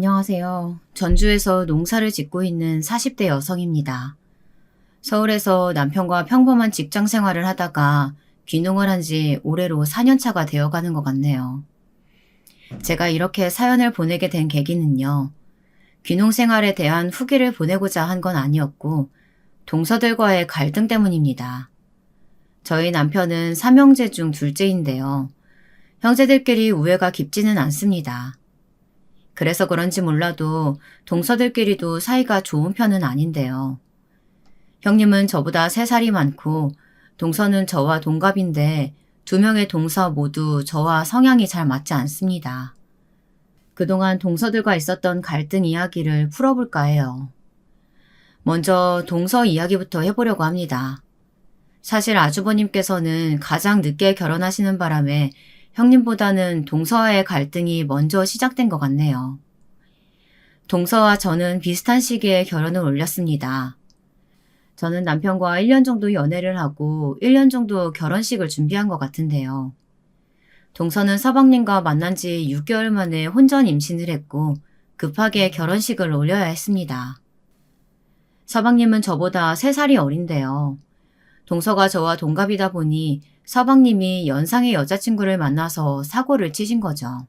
안녕하세요. 전주에서 농사를 짓고 있는 40대 여성입니다. 서울에서 남편과 평범한 직장 생활을 하다가 귀농을 한 지 올해로 4년 차가 되어가는 것 같네요. 제가 이렇게 사연을 보내게 된 계기는요. 귀농 생활에 대한 후기를 보내고자 한 건 아니었고 동서들과의 갈등 때문입니다. 저희 남편은 삼형제 중 둘째인데요. 형제들끼리 우애가 깊지는 않습니다. 그래서 그런지 몰라도 동서들끼리도 사이가 좋은 편은 아닌데요. 형님은 저보다 3살이 많고 동서는 저와 동갑인데 2명의 동서 모두 저와 성향이 잘 맞지 않습니다. 그동안 동서들과 있었던 갈등 이야기를 풀어볼까 해요. 먼저 동서 이야기부터 해보려고 합니다. 사실 아주버님께서는 가장 늦게 결혼하시는 바람에 형님보다는 동서와의 갈등이 먼저 시작된 것 같네요. 동서와 저는 비슷한 시기에 결혼을 올렸습니다. 저는 남편과 1년 정도 연애를 하고 1년 정도 결혼식을 준비한 것 같은데요. 동서는 서방님과 만난 지 6개월 만에 혼전 임신을 했고 급하게 결혼식을 올려야 했습니다. 서방님은 저보다 3살이 어린데요. 동서가 저와 동갑이다 보니 서방님이 연상의 여자친구를 만나서 사고를 치신 거죠.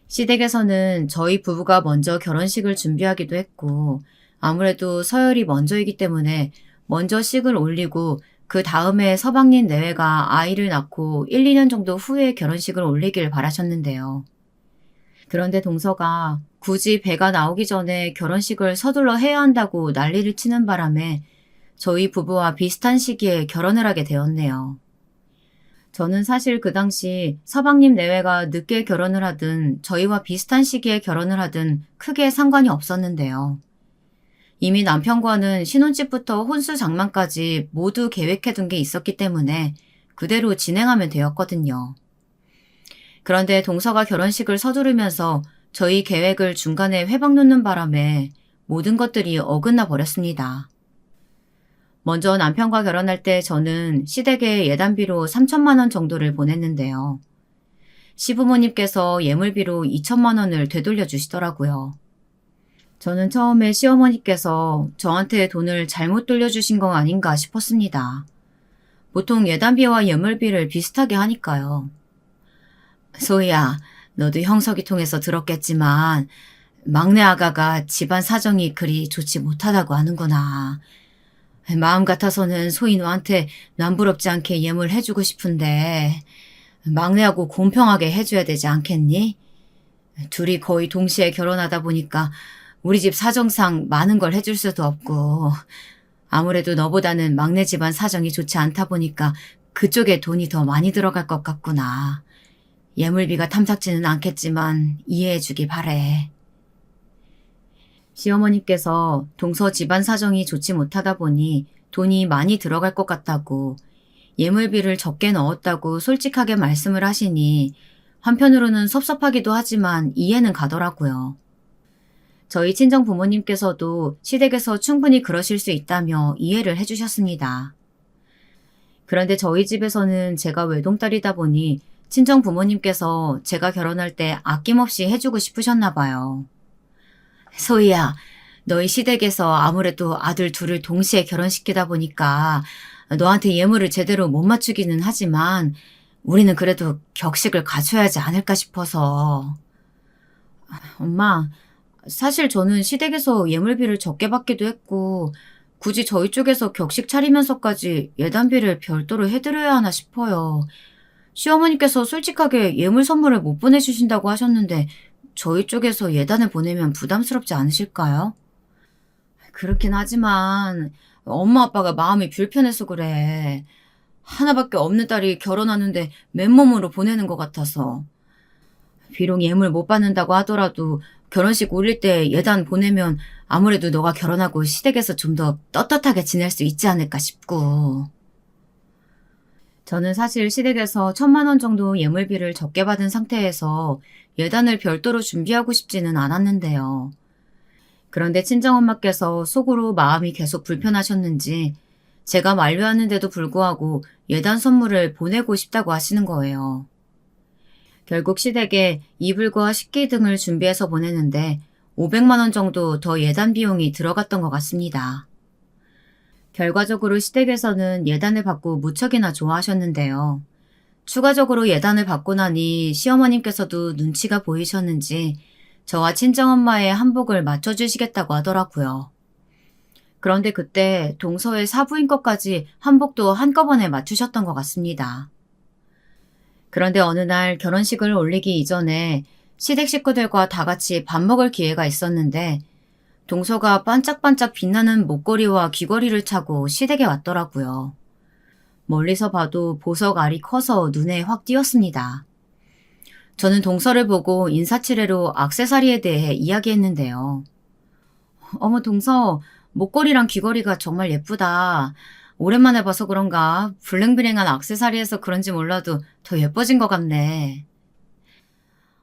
시댁에서는 저희 부부가 먼저 결혼식을 준비하기도 했고 아무래도 서열이 먼저이기 때문에 먼저 식을 올리고 그 다음에 서방님 내외가 아이를 낳고 1, 2년 정도 후에 결혼식을 올리길 바라셨는데요. 그런데 동서가 굳이 배가 나오기 전에 결혼식을 서둘러 해야 한다고 난리를 치는 바람에 저희 부부와 비슷한 시기에 결혼을 하게 되었네요. 저는 사실 그 당시 서방님 내외가 늦게 결혼을 하든 저희와 비슷한 시기에 결혼을 하든 크게 상관이 없었는데요. 이미 남편과는 신혼집부터 혼수 장만까지 모두 계획해둔 게 있었기 때문에 그대로 진행하면 되었거든요. 그런데 동서가 결혼식을 서두르면서 저희 계획을 중간에 회방 놓는 바람에 모든 것들이 어긋나 버렸습니다. 먼저 남편과 결혼할 때 저는 시댁에 예단비로 3천만 원 정도를 보냈는데요. 시부모님께서 예물비로 2천만 원을 되돌려 주시더라고요. 저는 처음에 시어머니께서 저한테 돈을 잘못 돌려주신 거 아닌가 싶었습니다. 보통 예단비와 예물비를 비슷하게 하니까요. 소희야, 너도 형석이 통해서 들었겠지만 막내 아가가 집안 사정이 그리 좋지 못하다고 하는구나. 마음 같아서는 소희 너한테 남부럽지 않게 예물 해주고 싶은데 막내하고 공평하게 해줘야 되지 않겠니? 둘이 거의 동시에 결혼하다 보니까 우리 집 사정상 많은 걸 해줄 수도 없고 아무래도 너보다는 막내 집안 사정이 좋지 않다 보니까 그쪽에 돈이 더 많이 들어갈 것 같구나. 예물비가 탐탁지는 않겠지만 이해해주기 바래. 시어머니께서 동서 집안 사정이 좋지 못하다 보니 돈이 많이 들어갈 것 같다고 예물비를 적게 넣었다고 솔직하게 말씀을 하시니 한편으로는 섭섭하기도 하지만 이해는 가더라고요. 저희 친정 부모님께서도 시댁에서 충분히 그러실 수 있다며 이해를 해주셨습니다. 그런데 저희 집에서는 제가 외동딸이다 보니 친정 부모님께서 제가 결혼할 때 아낌없이 해주고 싶으셨나 봐요. 소희야, 너희 시댁에서 아무래도 아들 둘을 동시에 결혼시키다 보니까 너한테 예물을 제대로 못 맞추기는 하지만 우리는 그래도 격식을 갖춰야 하지 않을까 싶어서. 엄마, 사실 저는 시댁에서 예물비를 적게 받기도 했고 굳이 저희 쪽에서 격식 차리면서까지 예단비를 별도로 해드려야 하나 싶어요. 시어머니께서 솔직하게 예물 선물을 못 보내주신다고 하셨는데 저희 쪽에서 예단을 보내면 부담스럽지 않으실까요? 그렇긴 하지만 엄마 아빠가 마음이 불편해서 그래. 하나밖에 없는 딸이 결혼하는데 맨몸으로 보내는 것 같아서. 비록 예물 못 받는다고 하더라도 결혼식 올릴 때 예단 보내면 아무래도 너가 결혼하고 시댁에서 좀 더 떳떳하게 지낼 수 있지 않을까 싶고. 저는 사실 시댁에서 1,000만 원 정도 예물비를 적게 받은 상태에서 예단을 별도로 준비하고 싶지는 않았는데요. 그런데 친정엄마께서 속으로 마음이 계속 불편하셨는지 제가 만류하는데도 불구하고 예단 선물을 보내고 싶다고 하시는 거예요. 결국 시댁에 이불과 식기 등을 준비해서 보내는데 500만 원 정도 더 예단 비용이 들어갔던 것 같습니다. 결과적으로 시댁에서는 예단을 받고 무척이나 좋아하셨는데요. 추가적으로 예단을 받고 나니 시어머님께서도 눈치가 보이셨는지 저와 친정엄마의 한복을 맞춰주시겠다고 하더라고요. 그런데 그때 동서의 사부인 것까지 한복도 한꺼번에 맞추셨던 것 같습니다. 그런데 어느 날 결혼식을 올리기 이전에 시댁 식구들과 다 같이 밥 먹을 기회가 있었는데 동서가 반짝반짝 빛나는 목걸이와 귀걸이를 차고 시댁에 왔더라고요. 멀리서 봐도 보석 알이 커서 눈에 확 띄었습니다. 저는 동서를 보고 인사치레로 액세서리에 대해 이야기했는데요. 어머 동서, 목걸이랑 귀걸이가 정말 예쁘다. 오랜만에 봐서 그런가 블링블링한 액세서리에서 그런지 몰라도 더 예뻐진 것 같네.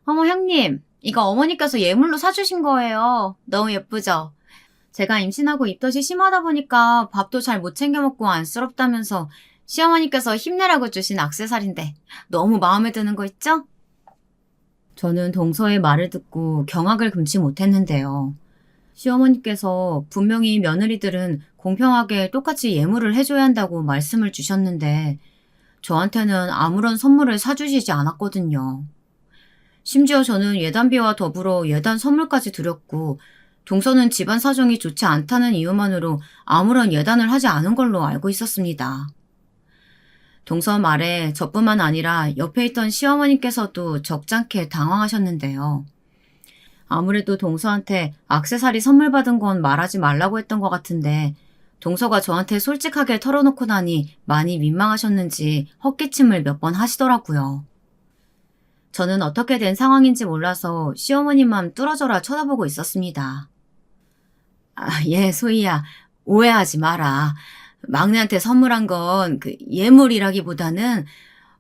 어머 형님, 이거 어머니께서 예물로 사주신 거예요. 너무 예쁘죠? 제가 임신하고 입덧이 심하다 보니까 밥도 잘 못 챙겨 먹고 안쓰럽다면서 시어머니께서 힘내라고 주신 액세서리인데 너무 마음에 드는 거 있죠? 저는 동서의 말을 듣고 경악을 금치 못했는데요. 시어머니께서 분명히 며느리들은 공평하게 똑같이 예물을 해줘야 한다고 말씀을 주셨는데 저한테는 아무런 선물을 사주시지 않았거든요. 심지어 저는 예단비와 더불어 예단 선물까지 드렸고 동서는 집안 사정이 좋지 않다는 이유만으로 아무런 예단을 하지 않은 걸로 알고 있었습니다. 동서 말에 저뿐만 아니라 옆에 있던 시어머니께서도 적잖게 당황하셨는데요. 아무래도 동서한테 액세서리 선물 받은 건 말하지 말라고 했던 것 같은데 동서가 저한테 솔직하게 털어놓고 나니 많이 민망하셨는지 헛기침을 몇 번 하시더라고요. 저는 어떻게 된 상황인지 몰라서 시어머님만 뚫어져라 쳐다보고 있었습니다. 예, 소희야. 오해하지 마라. 막내한테 선물한 건 예물이라기보다는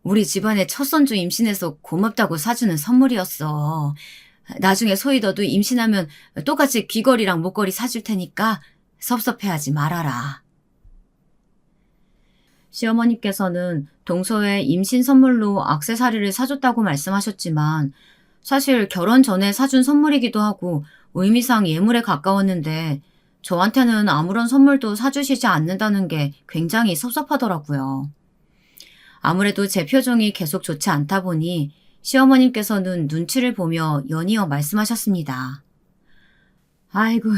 우리 집안의 첫 손주 임신해서 고맙다고 사주는 선물이었어. 나중에 소희 너도 임신하면 똑같이 귀걸이랑 목걸이 사줄 테니까 섭섭해하지 말아라. 시어머니께서는 동서의 임신 선물로 액세서리를 사줬다고 말씀하셨지만 사실 결혼 전에 사준 선물이기도 하고 의미상 예물에 가까웠는데 저한테는 아무런 선물도 사주시지 않는다는 게 굉장히 섭섭하더라고요. 아무래도 제 표정이 계속 좋지 않다 보니 시어머님께서는 눈치를 보며 연이어 말씀하셨습니다. 아이고,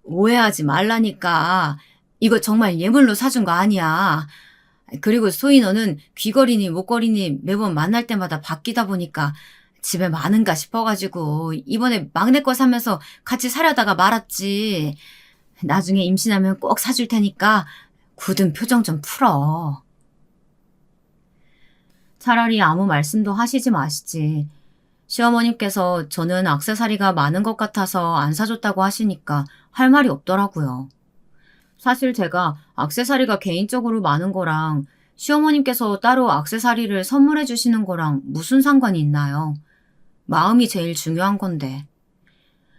오해하지 말라니까. 이거 정말 예물로 사준 거 아니야. 그리고 소희 너는 귀걸이니 목걸이니 매번 만날 때마다 바뀌다 보니까 집에 많은가 싶어가지고 이번에 막내 거 사면서 같이 사려다가 말았지. 나중에 임신하면 꼭 사줄 테니까 굳은 표정 좀 풀어. 차라리 아무 말씀도 하시지 마시지. 시어머님께서 저는 액세서리가 많은 것 같아서 안 사줬다고 하시니까 할 말이 없더라고요. 사실 제가 액세서리가 개인적으로 많은 거랑 시어머님께서 따로 액세서리를 선물해 주시는 거랑 무슨 상관이 있나요? 마음이 제일 중요한 건데.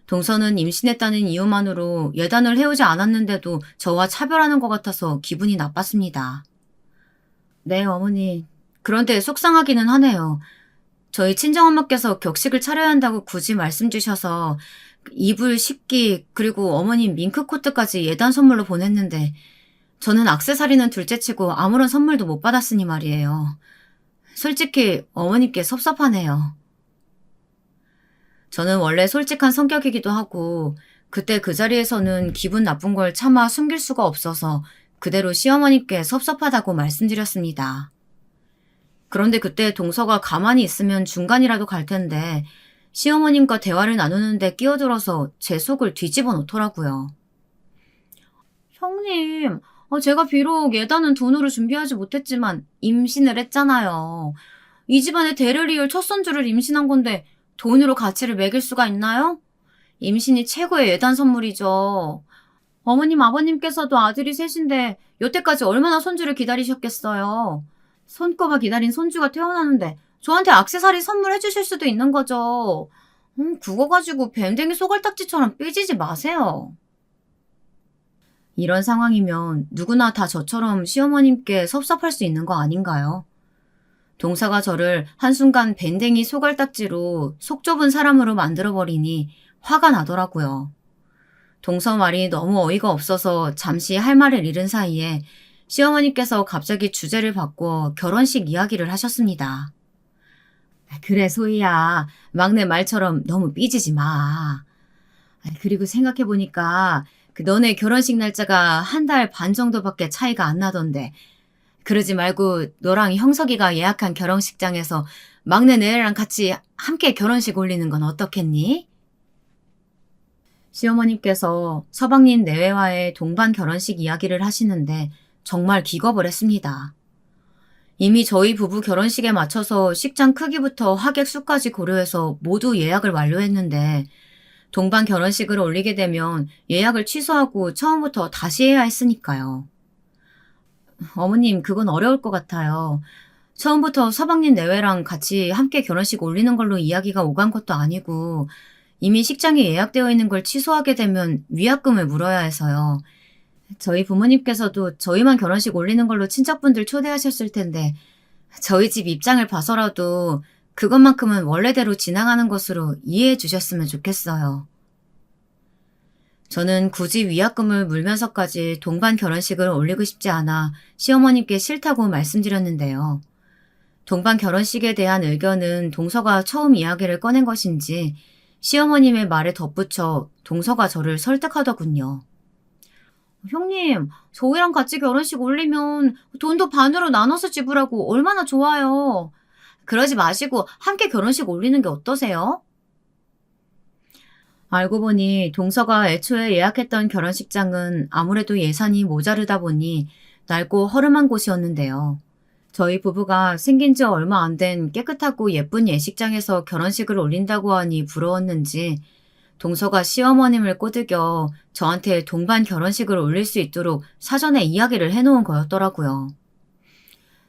동서는 임신했다는 이유만으로 예단을 해오지 않았는데도 저와 차별하는 것 같아서 기분이 나빴습니다. 네, 어머니. 그런데 속상하기는 하네요. 저희 친정엄마께서 격식을 차려야 한다고 굳이 말씀 주셔서 이불, 식기, 그리고 어머님 밍크코트까지 예단 선물로 보냈는데 저는 액세서리는 둘째치고 아무런 선물도 못 받았으니 말이에요. 솔직히 어머님께 섭섭하네요. 저는 원래 솔직한 성격이기도 하고 그때 그 자리에서는 기분 나쁜 걸 차마 숨길 수가 없어서 그대로 시어머님께 섭섭하다고 말씀드렸습니다. 그런데 그때 동서가 가만히 있으면 중간이라도 갈 텐데 시어머님과 대화를 나누는데 끼어들어서 제 속을 뒤집어 놓더라고요. 형님, 제가 비록 예단은 돈으로 준비하지 못했지만 임신을 했잖아요. 이 집안의 대를 이을 첫 손주를 임신한 건데 돈으로 가치를 매길 수가 있나요? 임신이 최고의 예단 선물이죠. 어머님, 아버님께서도 아들이 셋인데 여태까지 얼마나 손주를 기다리셨겠어요. 손꼽아 기다린 손주가 태어나는데 저한테 액세서리 선물해 주실 수도 있는 거죠. 그거 가지고 밴댕이 소갈딱지처럼 삐지지 마세요. 이런 상황이면 누구나 다 저처럼 시어머님께 섭섭할 수 있는 거 아닌가요? 동서가 저를 한순간 밴댕이 소갈딱지로 속 좁은 사람으로 만들어버리니 화가 나더라고요. 동서 말이 너무 어이가 없어서 잠시 할 말을 잃은 사이에 시어머니께서 갑자기 주제를 바꿔 결혼식 이야기를 하셨습니다. 그래, 소희야. 막내 말처럼 너무 삐지지 마. 그리고 생각해보니까 너네 결혼식 날짜가 한 달 반 정도밖에 차이가 안 나던데. 그러지 말고 너랑 형석이가 예약한 결혼식장에서 막내 내외랑 같이 함께 결혼식 올리는 건 어떻겠니? 시어머님께서 서방님 내외와의 동반 결혼식 이야기를 하시는데 정말 기겁을 했습니다. 이미 저희 부부 결혼식에 맞춰서 식장 크기부터 하객 수까지 고려해서 모두 예약을 완료했는데 동반 결혼식을 올리게 되면 예약을 취소하고 처음부터 다시 해야 했으니까요. 어머님, 그건 어려울 것 같아요. 처음부터 서방님 내외랑 같이 함께 결혼식 올리는 걸로 이야기가 오간 것도 아니고 이미 식장이 예약되어 있는 걸 취소하게 되면 위약금을 물어야 해서요. 저희 부모님께서도 저희만 결혼식 올리는 걸로 친척분들 초대하셨을 텐데 저희 집 입장을 봐서라도 그것만큼은 원래대로 진행하는 것으로 이해해 주셨으면 좋겠어요. 저는 굳이 위약금을 물면서까지 동반 결혼식을 올리고 싶지 않아 시어머님께 싫다고 말씀드렸는데요. 동반 결혼식에 대한 의견은 동서가 처음 이야기를 꺼낸 것인지 시어머님의 말에 덧붙여 동서가 저를 설득하더군요. 형님, 저희랑 같이 결혼식 올리면 돈도 반으로 나눠서 지불하고 얼마나 좋아요. 그러지 마시고 함께 결혼식 올리는 게 어떠세요? 알고 보니 동서가 애초에 예약했던 결혼식장은 아무래도 예산이 모자르다 보니 낡고 허름한 곳이었는데요. 저희 부부가 생긴 지 얼마 안 된 깨끗하고 예쁜 예식장에서 결혼식을 올린다고 하니 부러웠는지 동서가 시어머님을 꼬드겨 저한테 동반 결혼식을 올릴 수 있도록 사전에 이야기를 해놓은 거였더라고요.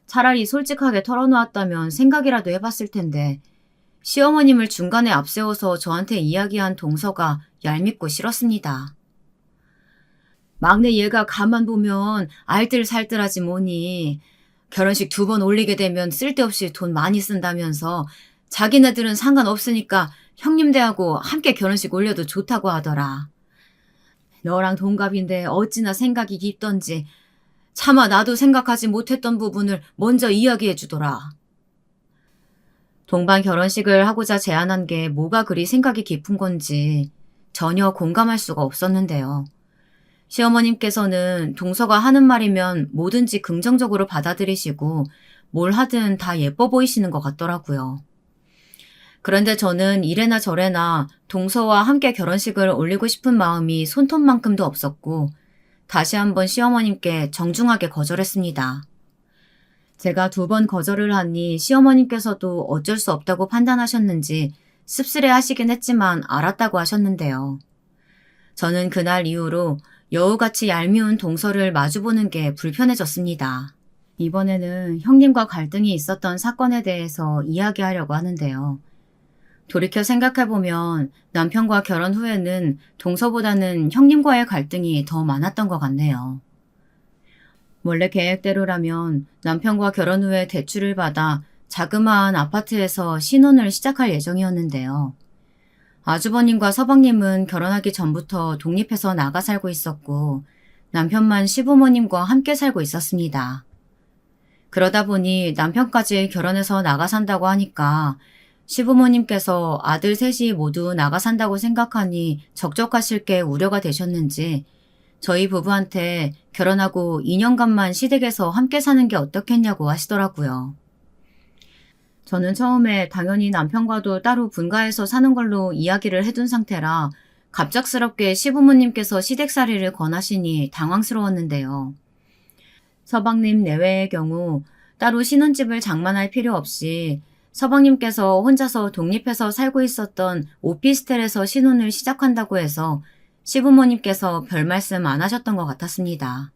차라리 솔직하게 털어놓았다면 생각이라도 해봤을 텐데 시어머님을 중간에 앞세워서 저한테 이야기한 동서가 얄밉고 싫었습니다. 막내 얘가 가만 보면 알뜰살뜰하지 뭐니. 결혼식 2번 올리게 되면 쓸데없이 돈 많이 쓴다면서 자기네들은 상관없으니까 형님들하고 함께 결혼식 올려도 좋다고 하더라. 너랑 동갑인데 어찌나 생각이 깊던지 차마 나도 생각하지 못했던 부분을 먼저 이야기해 주더라. 동반 결혼식을 하고자 제안한 게 뭐가 그리 생각이 깊은 건지 전혀 공감할 수가 없었는데요. 시어머님께서는 동서가 하는 말이면 뭐든지 긍정적으로 받아들이시고 뭘 하든 다 예뻐 보이시는 것 같더라고요. 그런데 저는 이래나 저래나 동서와 함께 결혼식을 올리고 싶은 마음이 손톱만큼도 없었고 다시 한번 시어머님께 정중하게 거절했습니다. 제가 2번 거절을 하니 시어머님께서도 어쩔 수 없다고 판단하셨는지 씁쓸해 하시긴 했지만 알았다고 하셨는데요. 저는 그날 이후로 여우같이 얄미운 동서를 마주보는 게 불편해졌습니다. 이번에는 형님과 갈등이 있었던 사건에 대해서 이야기하려고 하는데요. 돌이켜 생각해보면 남편과 결혼 후에는 동서보다는 형님과의 갈등이 더 많았던 것 같네요. 원래 계획대로라면 남편과 결혼 후에 대출을 받아 자그마한 아파트에서 신혼을 시작할 예정이었는데요. 아주버님과 서방님은 결혼하기 전부터 독립해서 나가 살고 있었고 남편만 시부모님과 함께 살고 있었습니다. 그러다 보니 남편까지 결혼해서 나가 산다고 하니까 시부모님께서 아들 셋이 모두 나가 산다고 생각하니 적적하실 게 우려가 되셨는지 저희 부부한테 결혼하고 2년간만 시댁에서 함께 사는 게 어떻겠냐고 하시더라고요. 저는 처음에 당연히 남편과도 따로 분가해서 사는 걸로 이야기를 해둔 상태라 갑작스럽게 시부모님께서 시댁살이를 권하시니 당황스러웠는데요. 서방님 내외의 경우 따로 신혼집을 장만할 필요 없이 서방님께서 혼자서 독립해서 살고 있었던 오피스텔에서 신혼을 시작한다고 해서 시부모님께서 별 말씀 안 하셨던 것 같았습니다.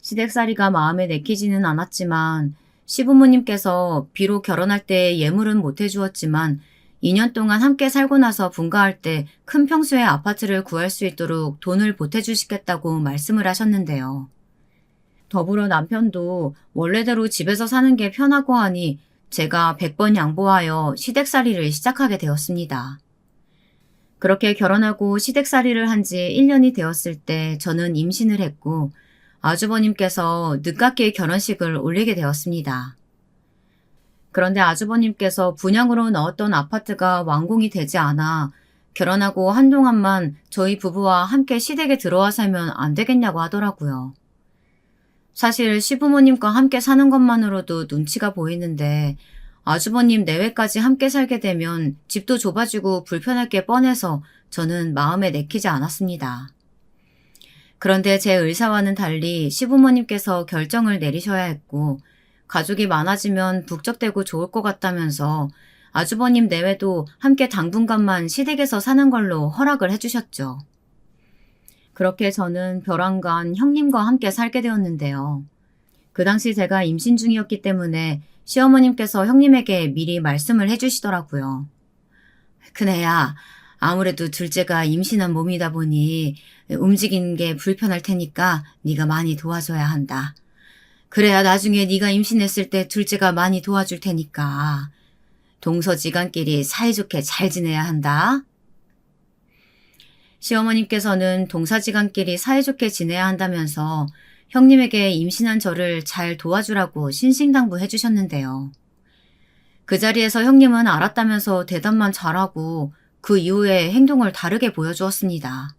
시댁살이가 마음에 내키지는 않았지만 시부모님께서 비록 결혼할 때 예물은 못 해주었지만 2년 동안 함께 살고 나서 분가할 때 큰 평수의 아파트를 구할 수 있도록 돈을 보태주시겠다고 말씀을 하셨는데요. 더불어 남편도 원래대로 집에서 사는 게 편하고 하니 제가 100번 양보하여 시댁살이를 시작하게 되었습니다. 그렇게 결혼하고 시댁살이를 한 지 1년이 되었을 때 저는 임신을 했고 아주버님께서 늦깎이 결혼식을 올리게 되었습니다. 그런데 아주버님께서 분양으로 넣었던 아파트가 완공이 되지 않아 결혼하고 한동안만 저희 부부와 함께 시댁에 들어와 살면 안 되겠냐고 하더라고요. 사실 시부모님과 함께 사는 것만으로도 눈치가 보이는데 아주버님 내외까지 함께 살게 되면 집도 좁아지고 불편할 게 뻔해서 저는 마음에 내키지 않았습니다. 그런데 제 의사와는 달리 시부모님께서 결정을 내리셔야 했고 가족이 많아지면 북적대고 좋을 것 같다면서 아주버님 내외도 함께 당분간만 시댁에서 사는 걸로 허락을 해주셨죠. 그렇게 저는 벼랑간 형님과 함께 살게 되었는데요. 그 당시 제가 임신 중이었기 때문에 시어머님께서 형님에게 미리 말씀을 해주시더라고요. 큰애야, 아무래도 둘째가 임신한 몸이다 보니 움직이는 게 불편할 테니까 네가 많이 도와줘야 한다. 그래야 나중에 네가 임신했을 때 둘째가 많이 도와줄 테니까 동서지간끼리 사이좋게 잘 지내야 한다. 시어머님께서는 동사지간끼리 사이좋게 지내야 한다면서 형님에게 임신한 저를 잘 도와주라고 신신당부해 주셨는데요. 그 자리에서 형님은 알았다면서 대답만 잘하고 그 이후에 행동을 다르게 보여주었습니다.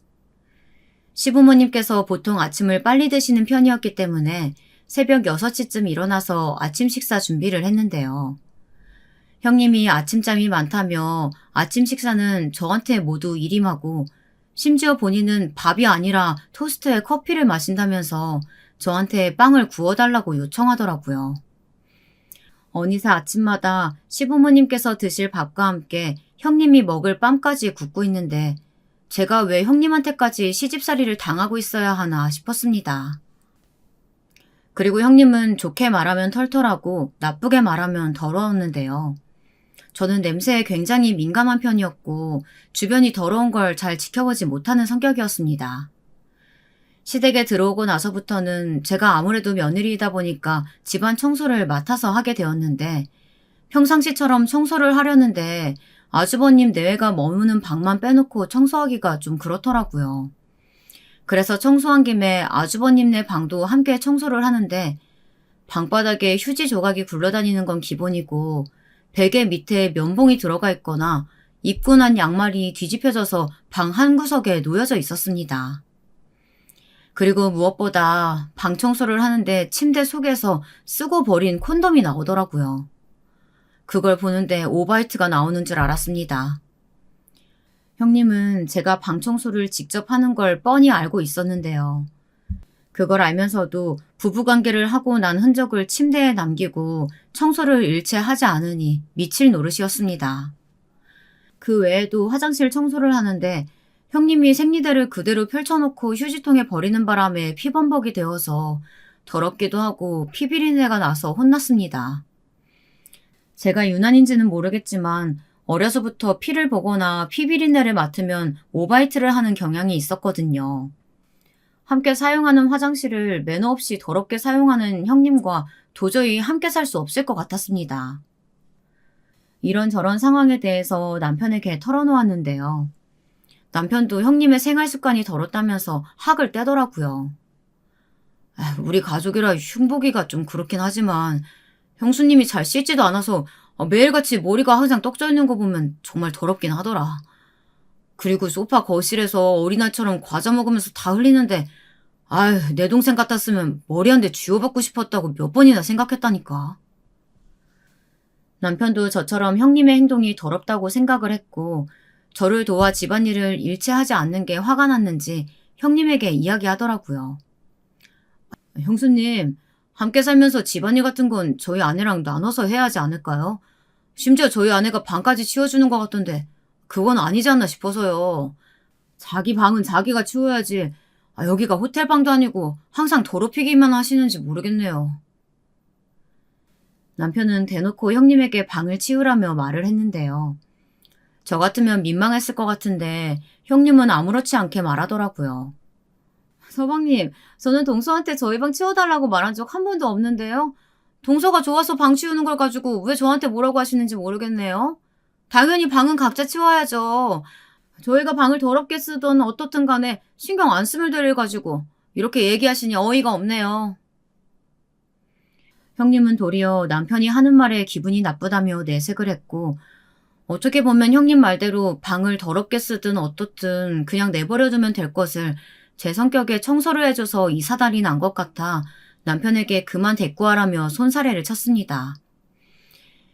시부모님께서 보통 아침을 빨리 드시는 편이었기 때문에 새벽 6시쯤 일어나서 아침 식사 준비를 했는데요. 형님이 아침잠이 많다며 아침 식사는 저한테 모두 일임하고 심지어 본인은 밥이 아니라 토스트에 커피를 마신다면서 저한테 빵을 구워달라고 요청하더라고요. 어느새 아침마다 시부모님께서 드실 밥과 함께 형님이 먹을 빵까지 굽고 있는데 제가 왜 형님한테까지 시집살이를 당하고 있어야 하나 싶었습니다. 그리고 형님은 좋게 말하면 털털하고 나쁘게 말하면 더러웠는데요. 저는 냄새에 굉장히 민감한 편이었고 주변이 더러운 걸 잘 지켜보지 못하는 성격이었습니다. 시댁에 들어오고 나서부터는 제가 아무래도 며느리이다 보니까 집안 청소를 맡아서 하게 되었는데 평상시처럼 청소를 하려는데 아주버님 내외가 머무는 방만 빼놓고 청소하기가 좀 그렇더라고요. 그래서 청소한 김에 아주버님네 방도 함께 청소를 하는데 방바닥에 휴지 조각이 굴러다니는 건 기본이고 베개 밑에 면봉이 들어가 있거나 입고 난 양말이 뒤집혀져서 방 한 구석에 놓여져 있었습니다. 그리고 무엇보다 방 청소를 하는데 침대 속에서 쓰고 버린 콘돔이 나오더라고요. 그걸 보는데 오바이트가 나오는 줄 알았습니다. 형님은 제가 방 청소를 직접 하는 걸 뻔히 알고 있었는데요. 그걸 알면서도 부부관계를 하고 난 흔적을 침대에 남기고 청소를 일체 하지 않으니 미칠 노릇이었습니다. 그 외에도 화장실 청소를 하는데 형님이 생리대를 그대로 펼쳐놓고 휴지통에 버리는 바람에 피범벅이 되어서 더럽기도 하고 피비린내가 나서 혼났습니다. 제가 유난인지는 모르겠지만 어려서부터 피를 보거나 피비린내를 맡으면 오바이트를 하는 경향이 있었거든요. 함께 사용하는 화장실을 매너 없이 더럽게 사용하는 형님과 도저히 함께 살 수 없을 것 같았습니다. 이런저런 상황에 대해서 남편에게 털어놓았는데요. 남편도 형님의 생활 습관이 더럽다면서 학을 떼더라고요. 우리 가족이라 흉보기가 좀 그렇긴 하지만 형수님이 잘 씻지도 않아서 매일같이 머리가 항상 떡져 있는 거 보면 정말 더럽긴 하더라. 그리고 소파 거실에서 어린아이처럼 과자 먹으면서 다 흘리는데 내 동생 같았으면 머리 한 대 쥐어받고 싶었다고 몇 번이나 생각했다니까. 남편도 저처럼 형님의 행동이 더럽다고 생각을 했고 저를 도와 집안일을 일체 하지 않는 게 화가 났는지 형님에게 이야기하더라고요. 형수님, 함께 살면서 집안일 같은 건 저희 아내랑 나눠서 해야 하지 않을까요? 심지어 저희 아내가 방까지 치워주는 것 같던데 그건 아니지 않나 싶어서요. 자기 방은 자기가 치워야지. 여기가 호텔방도 아니고 항상 더럽히기만 하시는지 모르겠네요. 남편은 대놓고 형님에게 방을 치우라며 말을 했는데요. 저 같으면 민망했을 것 같은데 형님은 아무렇지 않게 말하더라고요. 서방님, 저는 동서한테 저희 방 치워달라고 말한 적 한 번도 없는데요. 동서가 좋아서 방 치우는 걸 가지고 왜 저한테 뭐라고 하시는지 모르겠네요. 당연히 방은 각자 치워야죠. 저희가 방을 더럽게 쓰든 어떻든 간에 신경 안 쓰면 될 일 가지고 이렇게 얘기하시니 어이가 없네요. 형님은 도리어 남편이 하는 말에 기분이 나쁘다며 내색을 했고, 어떻게 보면 형님 말대로 방을 더럽게 쓰든 어떻든 그냥 내버려두면 될 것을 제 성격에 청소를 해줘서 이 사달이 난 것 같아 남편에게 그만 대꾸하라며 손사래를 쳤습니다.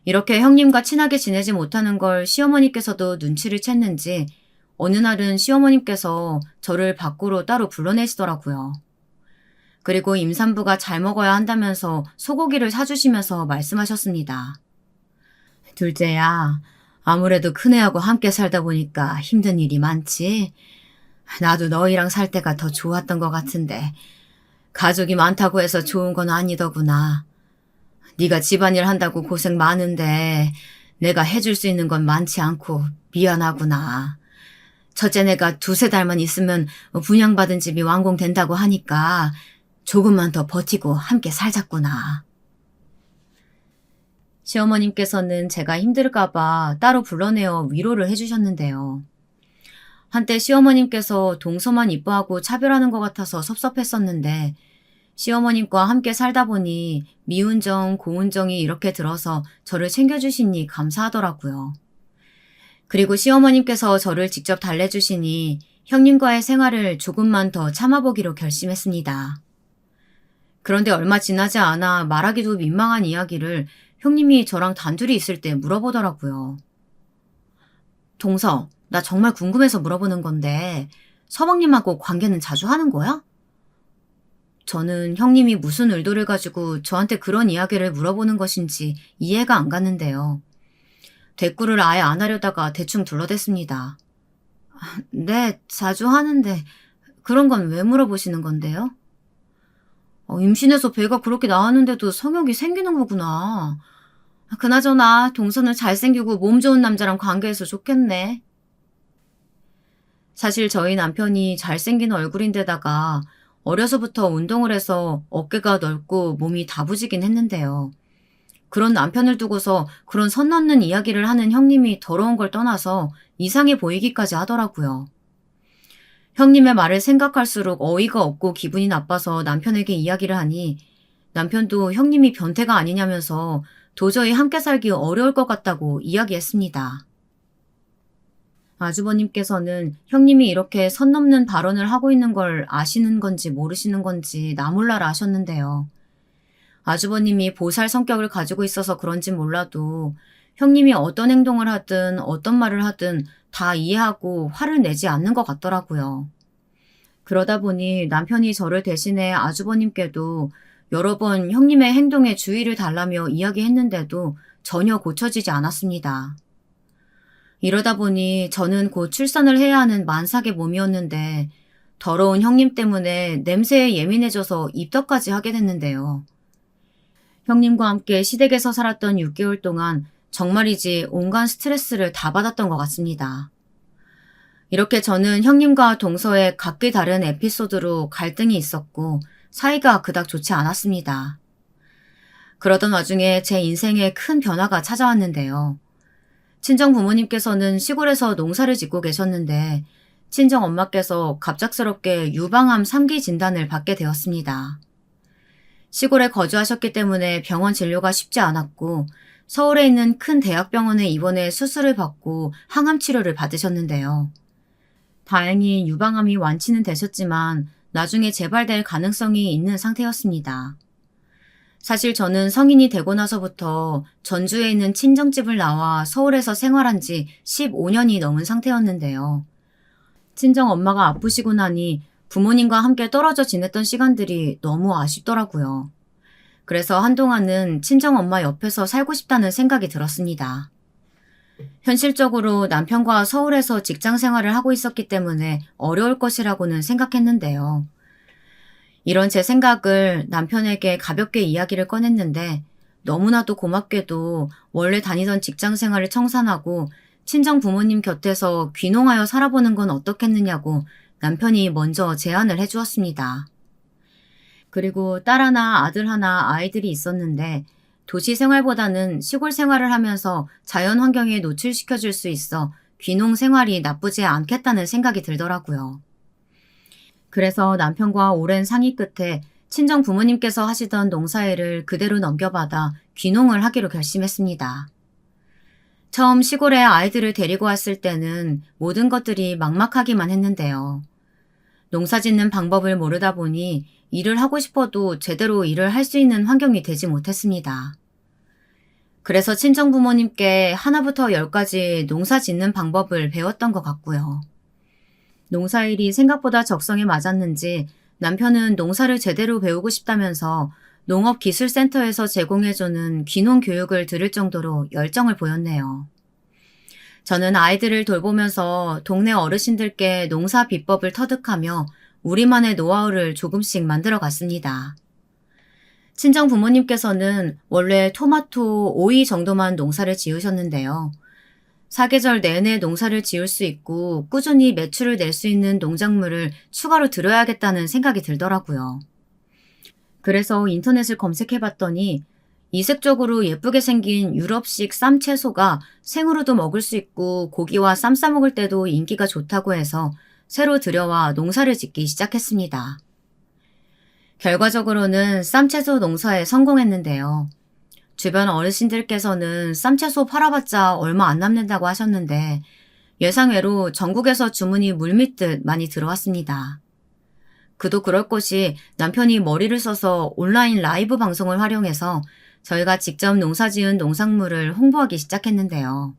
이렇게 형님과 친하게 지내지 못하는 걸 시어머니께서도 눈치를 챘는지 어느 날은 시어머님께서 저를 밖으로 따로 불러내시더라고요. 그리고 임산부가 잘 먹어야 한다면서 소고기를 사주시면서 말씀하셨습니다. 둘째야, 아무래도 큰애하고 함께 살다 보니까 힘든 일이 많지. 나도 너희랑 살 때가 더 좋았던 것 같은데 가족이 많다고 해서 좋은 건 아니더구나. 네가 집안일 한다고 고생 많은데 내가 해줄 수 있는 건 많지 않고 미안하구나. 첫째 내가 두세 달만 있으면 분양받은 집이 완공된다고 하니까 조금만 더 버티고 함께 살자꾸나. 시어머님께서는 제가 힘들까봐 따로 불러내어 위로를 해주셨는데요. 한때 시어머님께서 동서만 이뻐하고 차별하는 것 같아서 섭섭했었는데 시어머님과 함께 살다 보니 미운 정, 고운 정이 이렇게 들어서 저를 챙겨주시니 감사하더라고요. 그리고 시어머님께서 저를 직접 달래주시니 형님과의 생활을 조금만 더 참아보기로 결심했습니다. 그런데 얼마 지나지 않아 말하기도 민망한 이야기를 형님이 저랑 단둘이 있을 때 물어보더라고요. 동서, 나 정말 궁금해서 물어보는 건데 서방님하고 관계는 자주 하는 거야? 저는 형님이 무슨 의도를 가지고 저한테 그런 이야기를 물어보는 것인지 이해가 안 갔는데요. 대꾸를 아예 안 하려다가 대충 둘러댔습니다. 네, 자주 하는데 그런 건 왜 물어보시는 건데요? 임신해서 배가 그렇게 나왔는데도 성욕이 생기는 거구나. 그나저나 동서는 잘생기고 몸 좋은 남자랑 관계해서 좋겠네. 사실 저희 남편이 잘생긴 얼굴인데다가 어려서부터 운동을 해서 어깨가 넓고 몸이 다부지긴 했는데요. 그런 남편을 두고서 그런 선 넘는 이야기를 하는 형님이 더러운 걸 떠나서 이상해 보이기까지 하더라고요. 형님의 말을 생각할수록 어이가 없고 기분이 나빠서 남편에게 이야기를 하니 남편도 형님이 변태가 아니냐면서 도저히 함께 살기 어려울 것 같다고 이야기했습니다. 아주버님께서는 형님이 이렇게 선 넘는 발언을 하고 있는 걸 아시는 건지 모르시는 건지 나몰라라 하셨는데요. 아주버님이 보살 성격을 가지고 있어서 그런지 몰라도 형님이 어떤 행동을 하든 어떤 말을 하든 다 이해하고 화를 내지 않는 것 같더라고요. 그러다 보니 남편이 저를 대신해 아주버님께도 여러 번 형님의 행동에 주의를 달라며 이야기했는데도 전혀 고쳐지지 않았습니다. 이러다 보니 저는 곧 출산을 해야 하는 만삭의 몸이었는데 더러운 형님 때문에 냄새에 예민해져서 입덧까지 하게 됐는데요. 형님과 함께 시댁에서 살았던 6개월 동안 정말이지 온갖 스트레스를 다 받았던 것 같습니다. 이렇게 저는 형님과 동서의 각기 다른 에피소드로 갈등이 있었고 사이가 그닥 좋지 않았습니다. 그러던 와중에 제 인생에 큰 변화가 찾아왔는데요. 친정 부모님께서는 시골에서 농사를 짓고 계셨는데 친정 엄마께서 갑작스럽게 유방암 3기 진단을 받게 되었습니다. 시골에 거주하셨기 때문에 병원 진료가 쉽지 않았고 서울에 있는 큰 대학병원에 입원해 수술을 받고 항암 치료를 받으셨는데요. 다행히 유방암이 완치는 되셨지만 나중에 재발될 가능성이 있는 상태였습니다. 사실 저는 성인이 되고 나서부터 전주에 있는 친정집을 나와 서울에서 생활한 지 15년이 넘은 상태였는데요. 친정 엄마가 아프시고 나니 부모님과 함께 떨어져 지냈던 시간들이 너무 아쉽더라고요. 그래서 한동안은 친정 엄마 옆에서 살고 싶다는 생각이 들었습니다. 현실적으로 남편과 서울에서 직장 생활을 하고 있었기 때문에 어려울 것이라고는 생각했는데요. 이런 제 생각을 남편에게 가볍게 이야기를 꺼냈는데 너무나도 고맙게도 원래 다니던 직장 생활을 청산하고 친정 부모님 곁에서 귀농하여 살아보는 건 어떻겠느냐고 남편이 먼저 제안을 해주었습니다. 그리고 딸 하나, 아들 하나, 아이들이 있었는데 도시 생활보다는 시골 생활을 하면서 자연 환경에 노출시켜줄 수 있어 귀농 생활이 나쁘지 않겠다는 생각이 들더라고요. 그래서 남편과 오랜 상의 끝에 친정 부모님께서 하시던 농사일을 그대로 넘겨받아 귀농을 하기로 결심했습니다. 처음 시골에 아이들을 데리고 왔을 때는 모든 것들이 막막하기만 했는데요. 농사 짓는 방법을 모르다 보니 일을 하고 싶어도 제대로 일을 할 수 있는 환경이 되지 못했습니다. 그래서 친정 부모님께 하나부터 열까지 농사 짓는 방법을 배웠던 것 같고요. 농사일이 생각보다 적성에 맞았는지 남편은 농사를 제대로 배우고 싶다면서 농업기술센터에서 제공해주는 귀농 교육을 들을 정도로 열정을 보였네요. 저는 아이들을 돌보면서 동네 어르신들께 농사 비법을 터득하며 우리만의 노하우를 조금씩 만들어 갔습니다. 친정 부모님께서는 원래 토마토, 오이 정도만 농사를 지으셨는데요. 사계절 내내 농사를 지을 수 있고 꾸준히 매출을 낼 수 있는 농작물을 추가로 들여야겠다는 생각이 들더라고요. 그래서 인터넷을 검색해봤더니 이색적으로 예쁘게 생긴 유럽식 쌈채소가 생으로도 먹을 수 있고 고기와 쌈 싸먹을 때도 인기가 좋다고 해서 새로 들여와 농사를 짓기 시작했습니다. 결과적으로는 쌈채소 농사에 성공했는데요. 주변 어르신들께서는 쌈채소 팔아봤자 얼마 안 남는다고 하셨는데 예상외로 전국에서 주문이 물밀듯 많이 들어왔습니다. 그도 그럴 것이 남편이 머리를 써서 온라인 라이브 방송을 활용해서 저희가 직접 농사지은 농작물을 홍보하기 시작했는데요.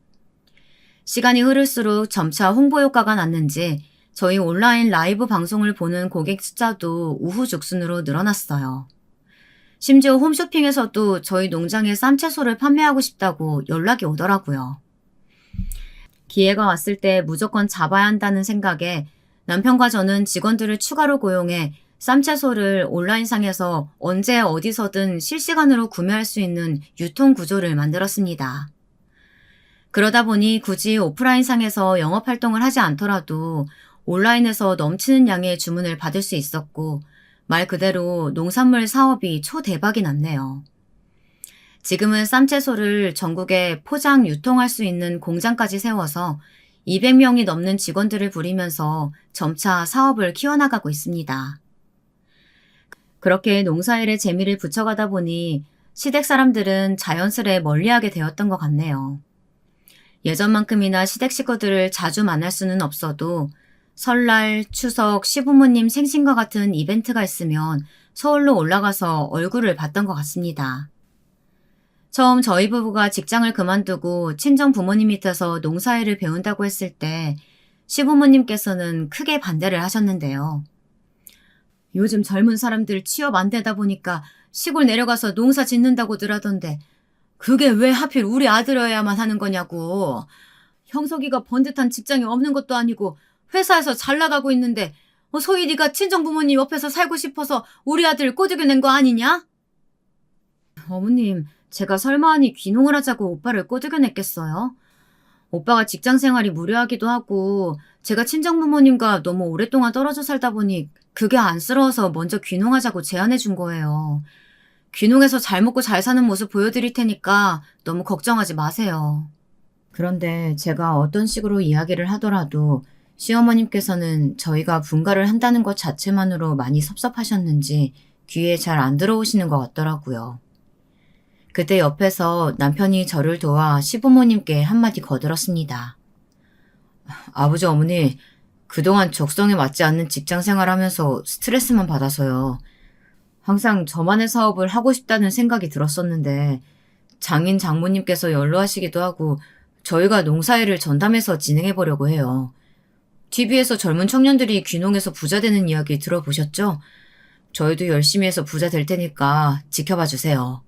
시간이 흐를수록 점차 홍보 효과가 났는지 저희 온라인 라이브 방송을 보는 고객 숫자도 우후죽순으로 늘어났어요. 심지어 홈쇼핑에서도 저희 농장의 쌈채소를 판매하고 싶다고 연락이 오더라고요. 기회가 왔을 때 무조건 잡아야 한다는 생각에 남편과 저는 직원들을 추가로 고용해 쌈채소를 온라인상에서 언제 어디서든 실시간으로 구매할 수 있는 유통 구조를 만들었습니다. 그러다 보니 굳이 오프라인상에서 영업활동을 하지 않더라도 온라인에서 넘치는 양의 주문을 받을 수 있었고 말 그대로 농산물 사업이 초대박이 났네요. 지금은 쌈채소를 전국에 포장, 유통할 수 있는 공장까지 세워서 200명이 넘는 직원들을 부리면서 점차 사업을 키워나가고 있습니다. 그렇게 농사일에 재미를 붙여가다 보니 시댁 사람들은 자연스레 멀리하게 되었던 것 같네요. 예전만큼이나 시댁 식구들을 자주 만날 수는 없어도 설날, 추석, 시부모님 생신과 같은 이벤트가 있으면 서울로 올라가서 얼굴을 봤던 것 같습니다. 처음 저희 부부가 직장을 그만두고 친정 부모님 밑에서 농사일을 배운다고 했을 때 시부모님께서는 크게 반대를 하셨는데요. 요즘 젊은 사람들 취업 안 되다 보니까 시골 내려가서 농사 짓는다고들 하던데 그게 왜 하필 우리 아들이어야만 하는 거냐고. 형석이가 번듯한 직장이 없는 것도 아니고 회사에서 잘 나가고 있는데 소희 네가 친정 부모님 옆에서 살고 싶어서 우리 아들 꼬드겨 낸 거 아니냐? 어머님, 제가 설마하니 귀농을 하자고 오빠를 꼬드겨 냈겠어요? 오빠가 직장 생활이 무료하기도 하고 제가 친정 부모님과 너무 오랫동안 떨어져 살다 보니 그게 안쓰러워서 먼저 귀농하자고 제안해 준 거예요. 귀농해서 잘 먹고 잘 사는 모습 보여드릴 테니까 너무 걱정하지 마세요. 그런데 제가 어떤 식으로 이야기를 하더라도 시어머님께서는 저희가 분가를 한다는 것 자체만으로 많이 섭섭하셨는지 귀에 잘 안 들어오시는 것 같더라고요. 그때 옆에서 남편이 저를 도와 시부모님께 한마디 거들었습니다. 아버지 어머니, 그동안 적성에 맞지 않는 직장 생활하면서 스트레스만 받아서요. 항상 저만의 사업을 하고 싶다는 생각이 들었었는데 장인 장모님께서 연로하시기도 하고 저희가 농사일을 전담해서 진행해보려고 해요. TV에서 젊은 청년들이 귀농해서 부자 되는 이야기 들어보셨죠? 저희도 열심히 해서 부자 될 테니까 지켜봐 주세요.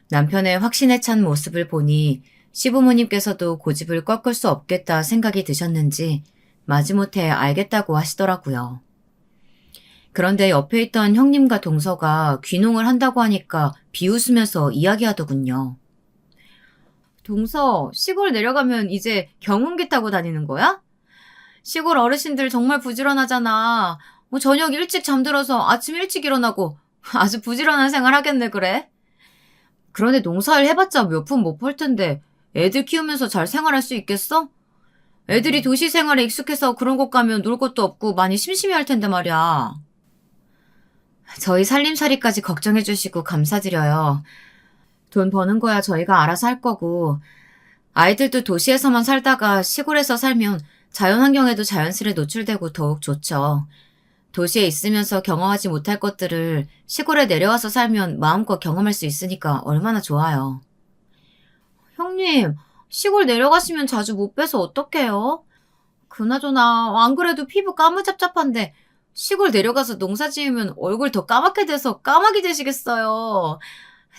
남편의 확신에 찬 모습을 보니 시부모님께서도 고집을 꺾을 수 없겠다 생각이 드셨는지 마지못해 알겠다고 하시더라고요. 그런데 옆에 있던 형님과 동서가 귀농을 한다고 하니까 비웃으면서 이야기하더군요. 동서, 시골 내려가면 이제 경운기 타고 다니는 거야? 시골 어르신들 정말 부지런하잖아. 뭐 저녁 일찍 잠들어서 아침 일찍 일어나고 아주 부지런한 생활 하겠네, 그래? 그런데 농사일 해봤자 몇 푼 못 벌 텐데 애들 키우면서 잘 생활할 수 있겠어? 애들이 도시 생활에 익숙해서 그런 곳 가면 놀 것도 없고 많이 심심해할 텐데 말이야. 저희 살림살이까지 걱정해 주시고 감사드려요. 돈 버는 거야 저희가 알아서 할 거고 아이들도 도시에서만 살다가 시골에서 살면 자연환경에도 자연스레 노출되고 더욱 좋죠. 도시에 있으면서 경험하지 못할 것들을 시골에 내려와서 살면 마음껏 경험할 수 있으니까 얼마나 좋아요. 형님, 시골 내려가시면 자주 못 뵈서 어떡해요? 그나저나 안 그래도 피부 까무잡잡한데 시골 내려가서 농사 지으면 얼굴 더 까맣게 돼서 까마귀 되시겠어요.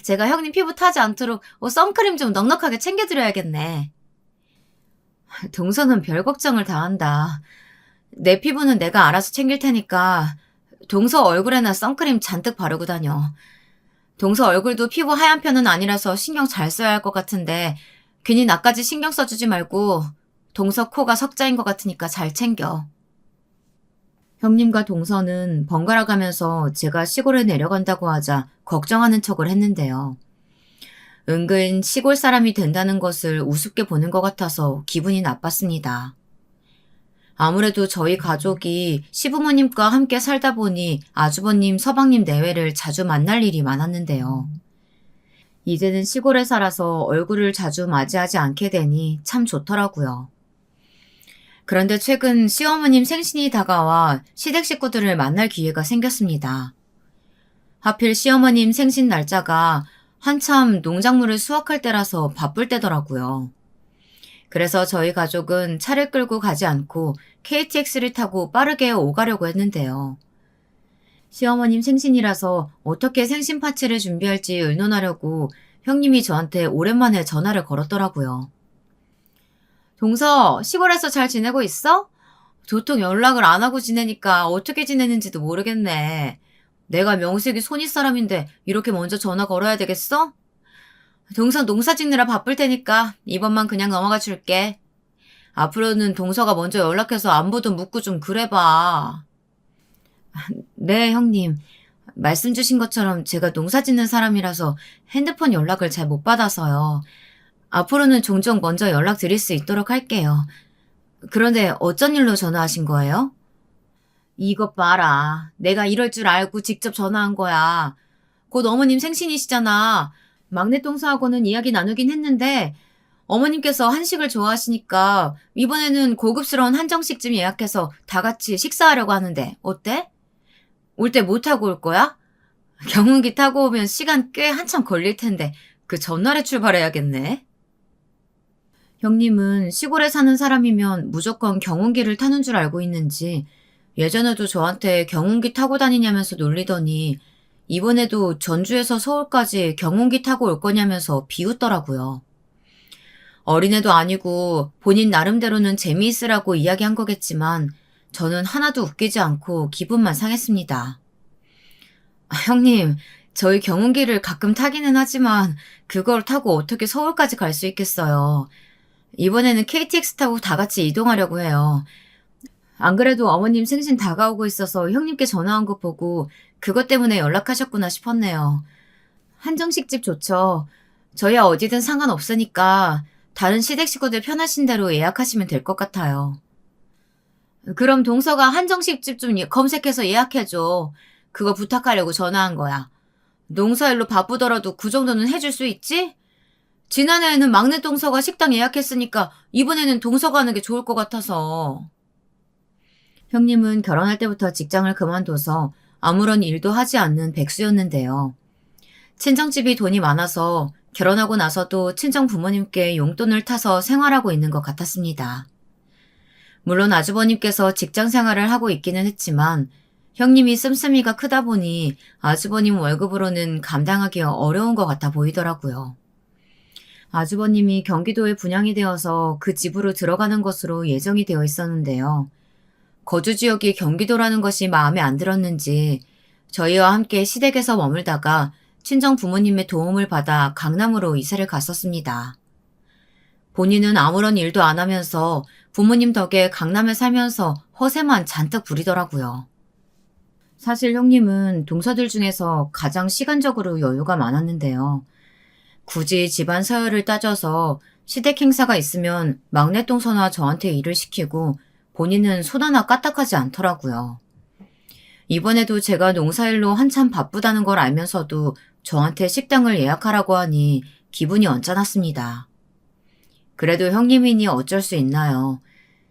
제가 형님 피부 타지 않도록 선크림 좀 넉넉하게 챙겨드려야겠네. 동서는 별 걱정을 다 한다. 내 피부는 내가 알아서 챙길 테니까 동서 얼굴에나 선크림 잔뜩 바르고 다녀. 동서 얼굴도 피부 하얀 편은 아니라서 신경 잘 써야 할 것 같은데 괜히 나까지 신경 써주지 말고 동서 코가 석자인 것 같으니까 잘 챙겨. 형님과 동서는 번갈아 가면서 제가 시골에 내려간다고 하자 걱정하는 척을 했는데요. 은근 시골 사람이 된다는 것을 우습게 보는 것 같아서 기분이 나빴습니다. 아무래도 저희 가족이 시부모님과 함께 살다 보니 아주버님, 서방님 내외를 자주 만날 일이 많았는데요. 이제는 시골에 살아서 얼굴을 자주 맞이하지 않게 되니 참 좋더라고요. 그런데 최근 시어머님 생신이 다가와 시댁 식구들을 만날 기회가 생겼습니다. 하필 시어머님 생신 날짜가 한참 농작물을 수확할 때라서 바쁠 때더라고요. 그래서 저희 가족은 차를 끌고 가지 않고 KTX를 타고 빠르게 오가려고 했는데요. 시어머님 생신이라서 어떻게 생신 파티를 준비할지 의논하려고 형님이 저한테 오랜만에 전화를 걸었더라고요. 동서, 시골에서 잘 지내고 있어? 도통 연락을 안 하고 지내니까 어떻게 지내는지도 모르겠네. 내가 명색이 손윗 사람인데 이렇게 먼저 전화 걸어야 되겠어? 동서 농사 짓느라 바쁠 테니까 이번만 그냥 넘어가 줄게. 앞으로는 동서가 먼저 연락해서 안부도 묻고 좀 그래봐. 네, 형님. 말씀 주신 것처럼 제가 농사 짓는 사람이라서 핸드폰 연락을 잘 못 받아서요. 앞으로는 종종 먼저 연락드릴 수 있도록 할게요. 그런데 어쩐 일로 전화하신 거예요? 이것 봐라. 내가 이럴 줄 알고 직접 전화한 거야. 곧 어머님 생신이시잖아. 막내 동서하고는 이야기 나누긴 했는데 어머님께서 한식을 좋아하시니까 이번에는 고급스러운 한정식집 예약해서 다 같이 식사하려고 하는데 어때? 올 때 뭐 타고 올 거야? 경운기 타고 오면 시간 꽤 한참 걸릴 텐데 그 전날에 출발해야겠네. 형님은 시골에 사는 사람이면 무조건 경운기를 타는 줄 알고 있는지 예전에도 저한테 경운기 타고 다니냐면서 놀리더니 이번에도 전주에서 서울까지 경운기 타고 올 거냐면서 비웃더라고요. 어린애도 아니고 본인 나름대로는 재미있으라고 이야기한 거겠지만 저는 하나도 웃기지 않고 기분만 상했습니다. 형님, 저희 경운기를 가끔 타기는 하지만 그걸 타고 어떻게 서울까지 갈 수 있겠어요. 이번에는 KTX 타고 다 같이 이동하려고 해요. 안 그래도 어머님 생신 다가오고 있어서 형님께 전화한 거 보고 그것 때문에 연락하셨구나 싶었네요. 한정식집 좋죠. 저희야 어디든 상관없으니까 다른 시댁 식구들 편하신 대로 예약하시면 될 것 같아요. 그럼 동서가 한정식집 좀 검색해서 예약해줘. 그거 부탁하려고 전화한 거야. 농사일로 바쁘더라도 그 정도는 해줄 수 있지? 지난해에는 막내 동서가 식당 예약했으니까 이번에는 동서가 하는 게 좋을 것 같아서. 형님은 결혼할 때부터 직장을 그만둬서 아무런 일도 하지 않는 백수였는데요. 친정집이 돈이 많아서 결혼하고 나서도 친정 부모님께 용돈을 타서 생활하고 있는 것 같았습니다. 물론 아주버님께서 직장 생활을 하고 있기는 했지만 형님이 씀씀이가 크다 보니 아주버님 월급으로는 감당하기 어려운 것 같아 보이더라고요. 아주버님이 경기도에 분양이 되어서 그 집으로 들어가는 것으로 예정이 되어 있었는데요. 거주 지역이 경기도라는 것이 마음에 안 들었는지 저희와 함께 시댁에서 머물다가 친정 부모님의 도움을 받아 강남으로 이사를 갔었습니다. 본인은 아무런 일도 안 하면서 부모님 덕에 강남에 살면서 허세만 잔뜩 부리더라고요. 사실 형님은 동서들 중에서 가장 시간적으로 여유가 많았는데요. 굳이 집안 서열을 따져서 시댁 행사가 있으면 막내 동서나 저한테 일을 시키고 본인은 손 하나 까딱하지 않더라고요. 이번에도 제가 농사일로 한참 바쁘다는 걸 알면서도 저한테 식당을 예약하라고 하니 기분이 언짢았습니다. 그래도 형님이니 어쩔 수 있나요?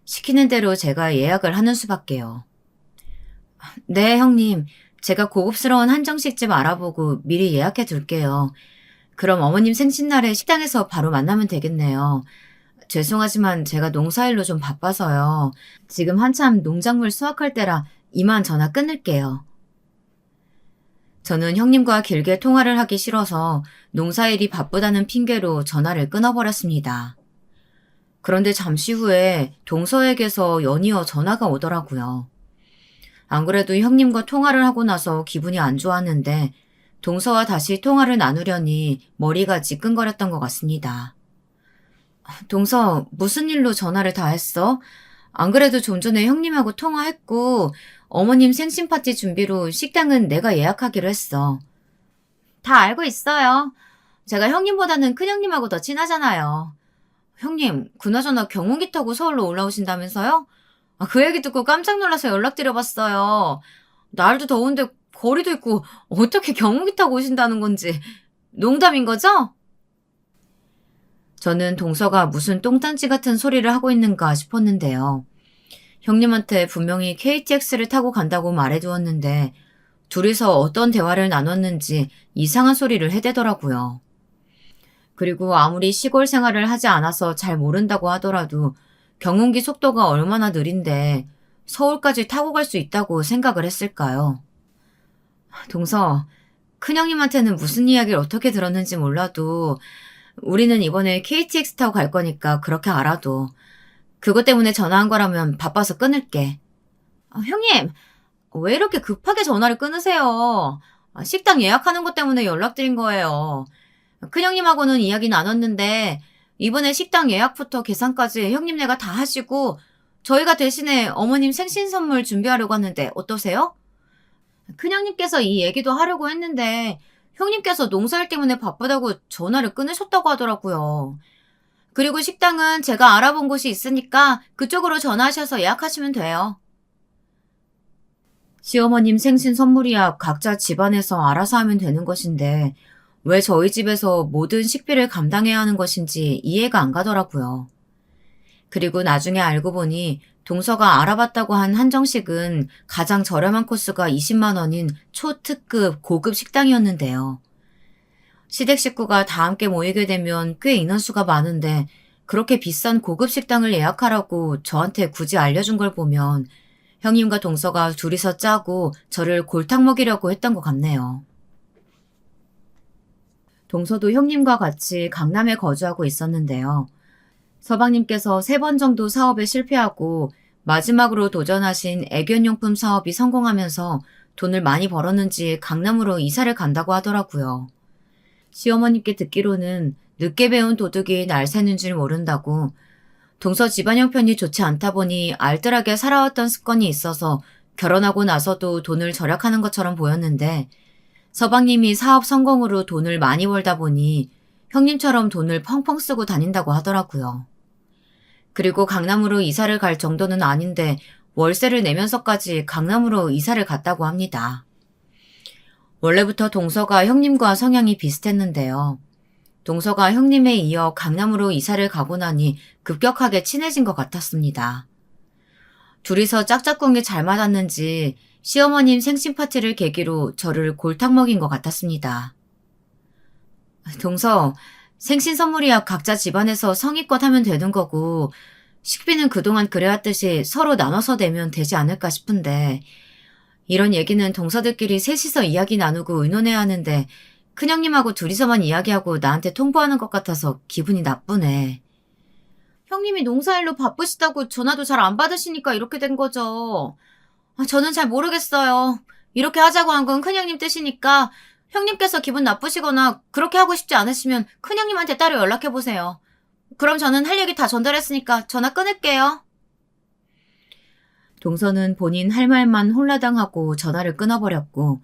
시키는 대로 제가 예약을 하는 수밖에요. 네, 형님. 제가 고급스러운 한정식집 알아보고 미리 예약해 둘게요. 그럼 어머님 생신날에 식당에서 바로 만나면 되겠네요. 죄송하지만 제가 농사일로 좀 바빠서요. 지금 한참 농작물 수확할 때라 이만 전화 끊을게요. 저는 형님과 길게 통화를 하기 싫어서 농사일이 바쁘다는 핑계로 전화를 끊어버렸습니다. 그런데 잠시 후에 동서에게서 연이어 전화가 오더라고요. 안 그래도 형님과 통화를 하고 나서 기분이 안 좋았는데 동서와 다시 통화를 나누려니 머리가 지끈거렸던 것 같습니다. 동서, 무슨 일로 전화를 다 했어? 안 그래도 좀 전에 형님하고 통화했고 어머님 생신 파티 준비로 식당은 내가 예약하기로 했어. 다 알고 있어요. 제가 형님보다는 큰형님하고 더 친하잖아요. 형님, 그나저나 경운기 타고 서울로 올라오신다면서요? 그 얘기 듣고 깜짝 놀라서 연락드려봤어요. 날도 더운데 거리도 있고 어떻게 경운기 타고 오신다는 건지 농담인 거죠? 저는 동서가 무슨 똥단지 같은 소리를 하고 있는가 싶었는데요. 형님한테 분명히 KTX를 타고 간다고 말해두었는데 둘이서 어떤 대화를 나눴는지 이상한 소리를 해대더라고요. 그리고 아무리 시골 생활을 하지 않아서 잘 모른다고 하더라도 경운기 속도가 얼마나 느린데 서울까지 타고 갈 수 있다고 생각을 했을까요? 동서, 큰형님한테는 무슨 이야기를 어떻게 들었는지 몰라도 우리는 이번에 KTX 타고 갈 거니까 그렇게 알아도. 그것 때문에 전화한 거라면 바빠서 끊을게. 형님, 왜 이렇게 급하게 전화를 끊으세요? 식당 예약하는 것 때문에 연락드린 거예요. 큰형님하고는 이야기 나눴는데 이번에 식당 예약부터 계산까지 형님네가 다 하시고 저희가 대신에 어머님 생신 선물 준비하려고 하는데 어떠세요? 큰형님께서 이 얘기도 하려고 했는데 형님께서 농사일 때문에 바쁘다고 전화를 끊으셨다고 하더라고요. 그리고 식당은 제가 알아본 곳이 있으니까 그쪽으로 전화하셔서 예약하시면 돼요. 시어머님 생신 선물이야 각자 집안에서 알아서 하면 되는 것인데 왜 저희 집에서 모든 식비를 감당해야 하는 것인지 이해가 안 가더라고요. 그리고 나중에 알고 보니 동서가 알아봤다고 한 한정식은 가장 저렴한 코스가 20만 원인 초특급 고급 식당이었는데요. 시댁 식구가 다 함께 모이게 되면 꽤 인원수가 많은데 그렇게 비싼 고급 식당을 예약하라고 저한테 굳이 알려준 걸 보면 형님과 동서가 둘이서 짜고 저를 골탕 먹이려고 했던 것 같네요. 동서도 형님과 같이 강남에 거주하고 있었는데요. 서방님께서 3번 정도 사업에 실패하고 마지막으로 도전하신 애견용품 사업이 성공하면서 돈을 많이 벌었는지 강남으로 이사를 간다고 하더라고요. 시어머님께 듣기로는 늦게 배운 도둑이 날 새는 줄 모른다고 동서 집안 형편이 좋지 않다 보니 알뜰하게 살아왔던 습관이 있어서 결혼하고 나서도 돈을 절약하는 것처럼 보였는데 서방님이 사업 성공으로 돈을 많이 벌다 보니 형님처럼 돈을 펑펑 쓰고 다닌다고 하더라고요. 그리고 강남으로 이사를 갈 정도는 아닌데 월세를 내면서까지 강남으로 이사를 갔다고 합니다. 원래부터 동서가 형님과 성향이 비슷했는데요. 동서가 형님에 이어 강남으로 이사를 가고 나니 급격하게 친해진 것 같았습니다. 둘이서 짝짝꿍이 잘 맞았는지 시어머님 생신 파티를 계기로 저를 골탕 먹인 것 같았습니다. 동서, 생신 선물이야 각자 집안에서 성의껏 하면 되는 거고 식비는 그동안 그래왔듯이 서로 나눠서 내면 되지 않을까 싶은데 이런 얘기는 동서들끼리 셋이서 이야기 나누고 의논해야 하는데 큰형님하고 둘이서만 이야기하고 나한테 통보하는 것 같아서 기분이 나쁘네. 형님이 농사일로 바쁘시다고 전화도 잘 안 받으시니까 이렇게 된 거죠. 저는 잘 모르겠어요. 이렇게 하자고 한 건 큰형님 뜻이니까 형님께서 기분 나쁘시거나 그렇게 하고 싶지 않으시면 큰형님한테 따로 연락해보세요. 그럼 저는 할 얘기 다 전달했으니까 전화 끊을게요. 동서는 본인 할 말만 홀라당하고 전화를 끊어버렸고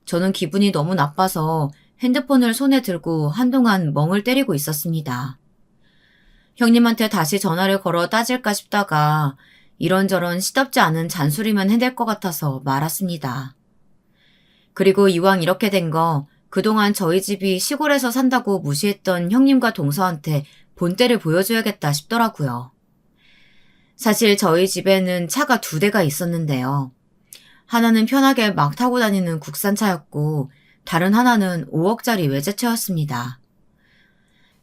저는 기분이 너무 나빠서 핸드폰을 손에 들고 한동안 멍을 때리고 있었습니다. 형님한테 다시 전화를 걸어 따질까 싶다가 이런저런 시덥지 않은 잔소리만 해댈 것 같아서 말았습니다. 그리고 이왕 이렇게 된 거 그동안 저희 집이 시골에서 산다고 무시했던 형님과 동서한테 본때를 보여줘야겠다 싶더라고요. 사실 저희 집에는 차가 2대가 있었는데요. 하나는 편하게 막 타고 다니는 국산차였고 다른 하나는 5억짜리 외제차였습니다.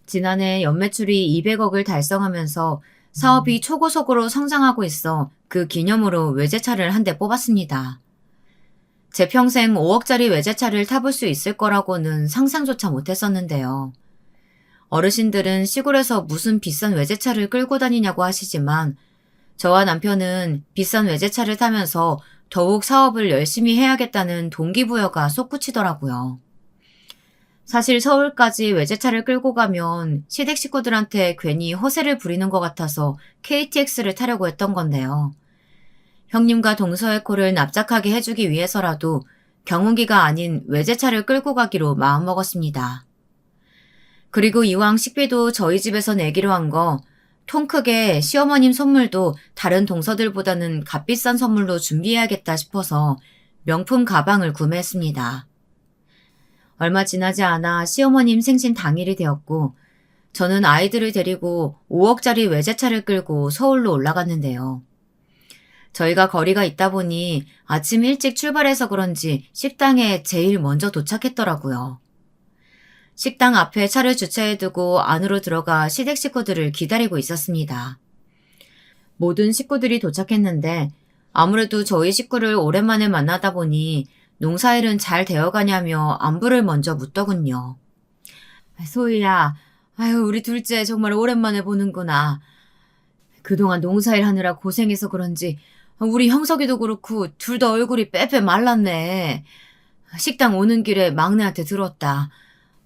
지난해 연매출이 200억을 달성하면서 사업이 초고속으로 성장하고 있어 그 기념으로 외제차를 한 대 뽑았습니다. 제 평생 5억짜리 외제차를 타볼 수 있을 거라고는 상상조차 못했었는데요. 어르신들은 시골에서 무슨 비싼 외제차를 끌고 다니냐고 하시지만 저와 남편은 비싼 외제차를 타면서 더욱 사업을 열심히 해야겠다는 동기부여가 솟구치더라고요. 사실 서울까지 외제차를 끌고 가면 시댁 식구들한테 괜히 허세를 부리는 것 같아서 KTX를 타려고 했던 건데요. 형님과 동서의 코를 납작하게 해주기 위해서라도 경운기가 아닌 외제차를 끌고 가기로 마음먹었습니다. 그리고 이왕 식비도 저희 집에서 내기로 한 거 통 크게 시어머님 선물도 다른 동서들보다는 값비싼 선물로 준비해야겠다 싶어서 명품 가방을 구매했습니다. 얼마 지나지 않아 시어머님 생신 당일이 되었고 저는 아이들을 데리고 5억짜리 외제차를 끌고 서울로 올라갔는데요. 저희가 거리가 있다 보니 아침 일찍 출발해서 그런지 식당에 제일 먼저 도착했더라고요. 식당 앞에 차를 주차해두고 안으로 들어가 시댁 식구들을 기다리고 있었습니다. 모든 식구들이 도착했는데 아무래도 저희 식구를 오랜만에 만나다 보니 농사일은 잘 되어가냐며 안부를 먼저 묻더군요. 소희야, 아유 우리 둘째 정말 오랜만에 보는구나. 그동안 농사일 하느라 고생해서 그런지 우리 형석이도 그렇고 둘 다 얼굴이 빼빼 말랐네. 식당 오는 길에 막내한테 들었다.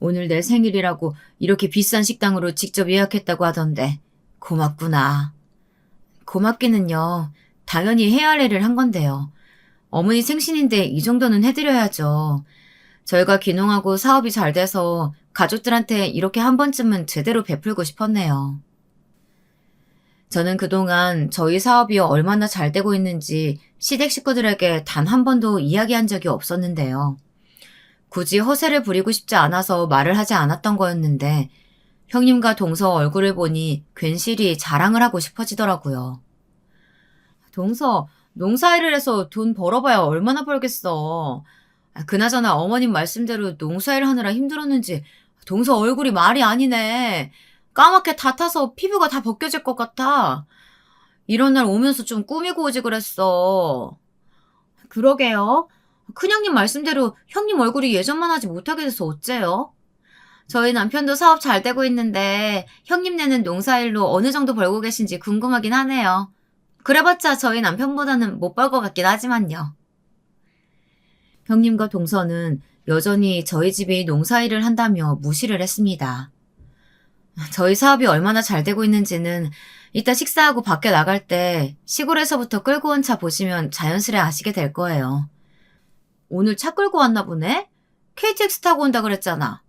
오늘 내 생일이라고 이렇게 비싼 식당으로 직접 예약했다고 하던데 고맙구나. 고맙기는요. 당연히 해야 할 일을 한 건데요. 어머니 생신인데 이 정도는 해드려야죠. 저희가 귀농하고 사업이 잘 돼서 가족들한테 이렇게 한 번쯤은 제대로 베풀고 싶었네요. 저는 그동안 저희 사업이 얼마나 잘 되고 있는지 시댁 식구들에게 단 한 번도 이야기한 적이 없었는데요. 굳이 허세를 부리고 싶지 않아서 말을 하지 않았던 거였는데 형님과 동서 얼굴을 보니 괜시리 자랑을 하고 싶어지더라고요. 동서, 농사일을 해서 돈 벌어봐야 얼마나 벌겠어. 그나저나 어머님 말씀대로 농사일 하느라 힘들었는지 동서 얼굴이 말이 아니네. 까맣게 다 타서 피부가 다 벗겨질 것 같아. 이런 날 오면서 좀 꾸미고 오지 그랬어. 그러게요. 큰형님 말씀대로 형님 얼굴이 예전만 하지 못하게 돼서 어째요? 저희 남편도 사업 잘 되고 있는데 형님네는 농사일로 어느 정도 벌고 계신지 궁금하긴 하네요. 그래봤자 저희 남편보다는 못 벌 것 같긴 하지만요. 형님과 동서는 여전히 저희 집이 농사일을 한다며 무시를 했습니다. 저희 사업이 얼마나 잘 되고 있는지는 이따 식사하고 밖에 나갈 때 시골에서부터 끌고 온 차 보시면 자연스레 아시게 될 거예요. 오늘 차 끌고 왔나 보네? KTX 타고 온다 그랬잖아.